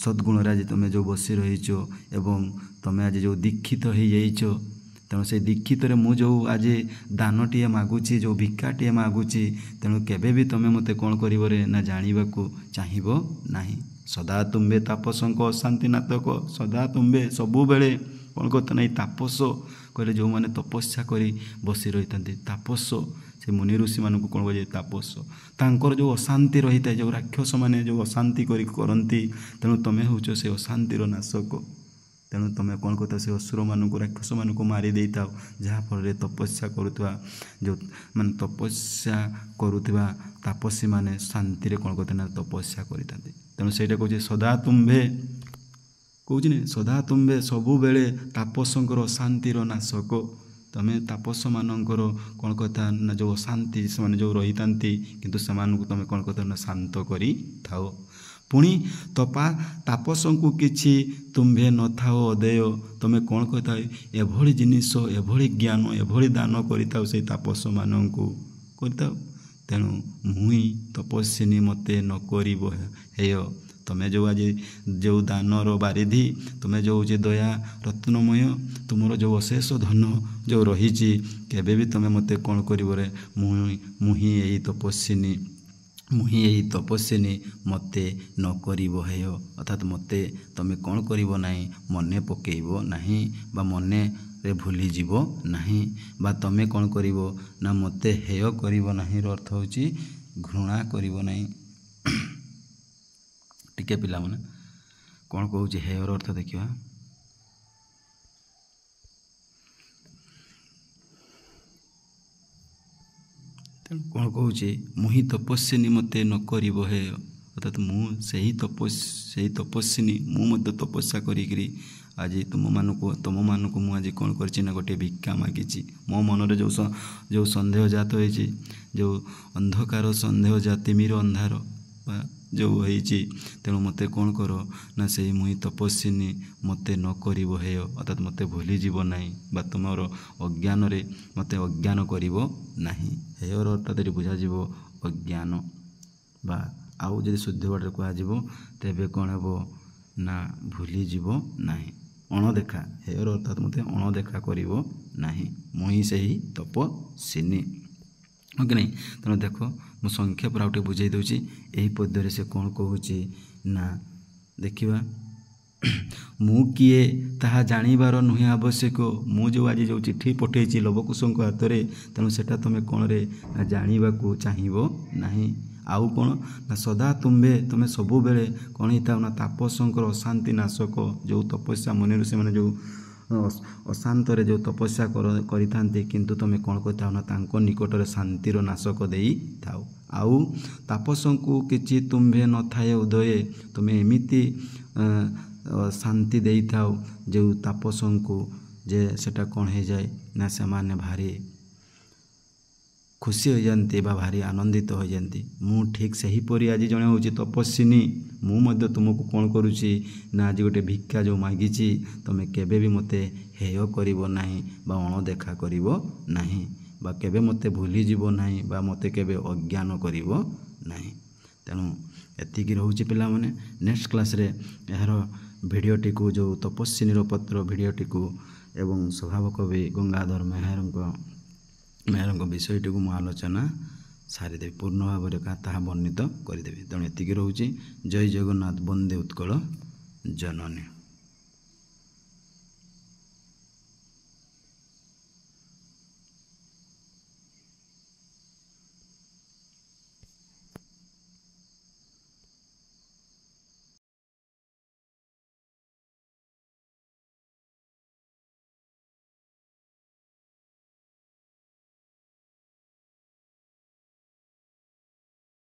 ସଦ୍ଗୁଣରେ ଆଜି ତୁମେ ଯେଉଁ ବସି ରହିଛ ଏବଂ ତୁମେ ଆଜି ଯେଉଁ ଦୀକ୍ଷିତ ହୋଇଯାଇଛ, ତେଣୁ ସେଇ ଦୀକ୍ଷିତରେ ମୁଁ ଯେଉଁ ଆଜି ଦାନଟିଏ ମାଗୁଛି, ଯେଉଁ ଭିକ୍ଷାଟିଏ ମାଗୁଛି, ତେଣୁ କେବେ ବି ତୁମେ ମୋତେ କ'ଣ କରିବରେ ନା ଜାଣିବାକୁ ଚାହିଁବ ନାହିଁ। ସଦା ତୁମ୍ଭେ ତାପସଙ୍କ ଅଶାନ୍ତି ନାଟକ, ସଦା ତୁମ୍ଭେ ସବୁବେଳେ କ'ଣ କରୁଛ ନା, ଏଇ ତାପସ କହିଲେ ଯେଉଁମାନେ ତପସ୍ୟା କରି ବସି ରହିଥାନ୍ତି, ତାପସ ସେ ମୁନି ଋଷିମାନଙ୍କୁ କ'ଣ କୁହାଯାଏ ତାପସ। ତାଙ୍କର ଯେଉଁ ଅଶାନ୍ତି ରହିଥାଏ, ଯେଉଁ ରାକ୍ଷସମାନେ ଯେଉଁ ଅଶାନ୍ତି କରନ୍ତି, ତେଣୁ ତୁମେ ହେଉଛ ସେ ଅଶାନ୍ତିର ନାଶକ। ତେଣୁ ତୁମେ କ'ଣ କରିଥାଉ, ସେ ଅସୁରମାନଙ୍କୁ ରାକ୍ଷସମାନଙ୍କୁ ମାରି ଦେଇଥାଉ, ଯାହାଫଳରେ ତପସ୍ୟା କରୁଥିବା ମାନେ ତପସ୍ୟା କରୁଥିବା ତାପସୀମାନେ ଶାନ୍ତିରେ କ'ଣ କରିଥାନ୍ତି ନା ତପସ୍ୟା କରିଥାନ୍ତି। ତେଣୁ ସେଇଟା କହୁଛି ସଦା ତୁମ୍ଭେ, କହୁଛି ନା ସଦା ତୁମ୍ଭେ ସବୁବେଳେ ତାପସଙ୍କର ଅଶାନ୍ତିର ନାଶକ। ତୁମେ ତାପସମାନଙ୍କର କ'ଣ କଥା ନା ଯେଉଁ ଅଶାନ୍ତି ସେମାନେ ଯେଉଁ ରହିଥାନ୍ତି, କିନ୍ତୁ ସେମାନଙ୍କୁ ତୁମେ କ'ଣ କରିଥାଉ ନା ଶାନ୍ତ କରିଥାଅ। ପୁଣି ତାପସଙ୍କୁ କିଛି ତୁମ୍ଭେ ନଥାଅ ଅଦେୟ, ତୁମେ କ'ଣ କରିଥାଉ ଏଭଳି ଜିନିଷ, ଏଭଳି ଜ୍ଞାନ, ଏଭଳି ଦାନ କରିଥାଉ ସେଇ ତାପସମାନଙ୍କୁ କରିଥାଉ। ତେଣୁ ମୁଇଁ ତପସ୍ୱିନୀ ମୋତେ ନ କରିବ ହେୟ। ତୁମେ ଯେଉଁ ଆଜି ଯେଉଁ ଦାନର ବାରିଧି, ତୁମେ ଯେଉଁ ଯେ ଦୟା ରତ୍ନମୟ, ତୁମର ଯେଉଁ ଅଶେଷ ଧନ ଯେଉଁ ରହିଛି, କେବେ ବି ତୁମେ ମୋତେ କ'ଣ କରିବରେ ମୁହିଁ ଏହି ତପସ୍ୱିନୀ ମୋତେ ନ କରିବ ହେୟ। ଅର୍ଥାତ୍ ମୋତେ ତୁମେ କ'ଣ କରିବ ନାହିଁ, ମନେ ପକାଇବ ନାହିଁ ବା ମନେରେ ଭୁଲିଯିବ ନାହିଁ, ବା ତୁମେ କ'ଣ କରିବ ନା ମୋତେ ହେୟ କରିବ ନାହିଁର ଅର୍ଥ ହେଉଛି ଘୃଣା କରିବ ନାହିଁ। ଟିକେ ପିଲାମାନେ କ'ଣ କହୁଛି ହେୟର ଅର୍ଥ ଦେଖିବା। ତେଣୁ କ'ଣ କହୁଛି, ମୁଁ ହିଁ ତପସ୍ୱିନୀ ମୋତେ ନ କରିବ ହେୟ। ଅର୍ଥାତ୍ ମୁଁ ସେହି ତପସ୍ୱିନୀ, ମୁଁ ମଧ୍ୟ ତପସ୍ୟା କରିକିରି ଆଜି ତୁମମାନଙ୍କୁ ମୁଁ ଆଜି କ'ଣ କରିଛି ନା ଗୋଟିଏ ଭିକ୍ଷା ମାଗିଛି। ମୋ ମନରେ ଯେଉଁ ସନ୍ଦେହ ଜାତ ହୋଇଛି, ଯେଉଁ ଅନ୍ଧକାର ସନ୍ଦେହ ତିମିର ଅନ୍ଧାର ବା ଯେଉଁ ହେଇଛି, ତେଣୁ ମୋତେ କ'ଣ କର ନା ସେଇ ମୁଇଁ ତପସ୍ୱିନୀ ମୋତେ ନ କରିବ ହେୟ। ଅର୍ଥାତ୍ ମୋତେ ଭୁଲିଯିବ ନାହିଁ ବା ତୁମର ଅଜ୍ଞାନରେ ମୋତେ ଅଜ୍ଞାନ କରିବ ନାହିଁ। ହେୟର ଅର୍ଥାତ୍ ବୁଝାଯିବ ଅଜ୍ଞାନ, ବା ଆଉ ଯଦି ଶୁଦ୍ଧ ବାଟରେ କୁହାଯିବ ତେବେ କ'ଣ ହେବ ନା ଭୁଲିଯିବ ନାହିଁ। ଅଣଦେଖା, ହେୟର ଅର୍ଥାତ୍ ମୋତେ ଅଣଦେଖା କରିବ ନାହିଁ, ମୁଇଁ ସେହି ତପସ୍ୱିନୀ। ହଁ କି ନାହିଁ? ତେଣୁ ଦେଖ ମୁଁ ସଂକ୍ଷେପରେ ଆଉ ଟିକେ ବୁଝାଇ ଦେଉଛି। ଏହି ପଦ୍ୟରେ ସେ କ'ଣ କହୁଛି ନା ଦେଖିବା, ମୁଁ କିଏ ତାହା ଜାଣିବାର ନୁହେଁ ଆବଶ୍ୟକ। ମୁଁ ଯେଉଁ ଆଜି ଯେଉଁ ଚିଠି ପଠାଇଛି ଲବକୁଶଙ୍କ ହାତରେ, ତେଣୁ ସେଟା ତୁମେ କ'ଣରେ ନା ଜାଣିବାକୁ ଚାହିଁବ ନାହିଁ। ଆଉ କ'ଣ ନା ସଦା ତୁମେ ସବୁବେଳେ କ'ଣ ହେଇଥାଉ ନା ତାପସଙ୍କର ଅଶାନ୍ତି ନାଶକ। ଯେଉଁ ତପସ୍ୟା ମୁନି ଋଷିମାନେ ଯେଉଁ ଅଶାନ୍ତରେ ଯେଉଁ ତପସ୍ୟା କରିଥାନ୍ତି, କିନ୍ତୁ ତୁମେ କ'ଣ କରିଥାଉ ନା ତାଙ୍କ ନିକଟରେ ଶାନ୍ତିର ନାଶକ ଦେଇଥାଉ। ଆଉ ତାପସଙ୍କୁ କିଛି ତୁମ୍ଭେ ନଥାଏ ଉଦୟେ, ତୁମେ ଏମିତି ଶାନ୍ତି ଦେଇଥାଉ ଯେଉଁ ତାପସଙ୍କୁ ଯେ ସେଟା କ'ଣ ହେଇଯାଏ ନା ସେମାନେ ଭାରି ଖୁସି ହୋଇଯାନ୍ତି ବା ଭାରି ଆନନ୍ଦିତ ହୋଇଯାନ୍ତି। ମୁଁ ଠିକ୍ ସେହିପରି ଆଜି ଜଣେ ହେଉଛି ତପସ୍ୱିନୀ। ମୁଁ ମଧ୍ୟ ତୁମକୁ କ'ଣ କରୁଛି ନା ଆଜି ଗୋଟେ ଭିକ୍ଷା ଯେଉଁ ମାଗିଛି, ତୁମେ କେବେ ବି ମୋତେ ହେୟ କରିବ ନାହିଁ ବା ଅଣଦେଖା କରିବ ନାହିଁ, ବା କେବେ ମୋତେ ଭୁଲିଯିବ ନାହିଁ ବା ମୋତେ କେବେ ଅଜ୍ଞାନ କରିବ ନାହିଁ। ତେଣୁ ଏତିକି ରହୁଛି ପିଲାମାନେ। ନେକ୍ସଟ କ୍ଲାସ୍ରେ ଏହାର ଭିଡ଼ିଓଟିକୁ, ଯେଉଁ ତପସ୍ୱିନୀର ପତ୍ର ଭିଡ଼ିଓଟିକୁ ଏବଂ ସ୍ୱଭାବ କବି ଗଙ୍ଗାଧର ମେହେରଙ୍କ ବିଷୟଟିକୁ ମୁଁ ଆଲୋଚନା ସାରିଦେବି, ପୂର୍ଣ୍ଣ ଭାବରେ ତାହା ବର୍ଣ୍ଣିତ କରିଦେବି। ତେଣୁ ଏତିକି ରହୁଛି। ଜୟ ଜଗନ୍ନାଥ, ବନ୍ଦେ ଉତ୍କଳ ଜନନୀ।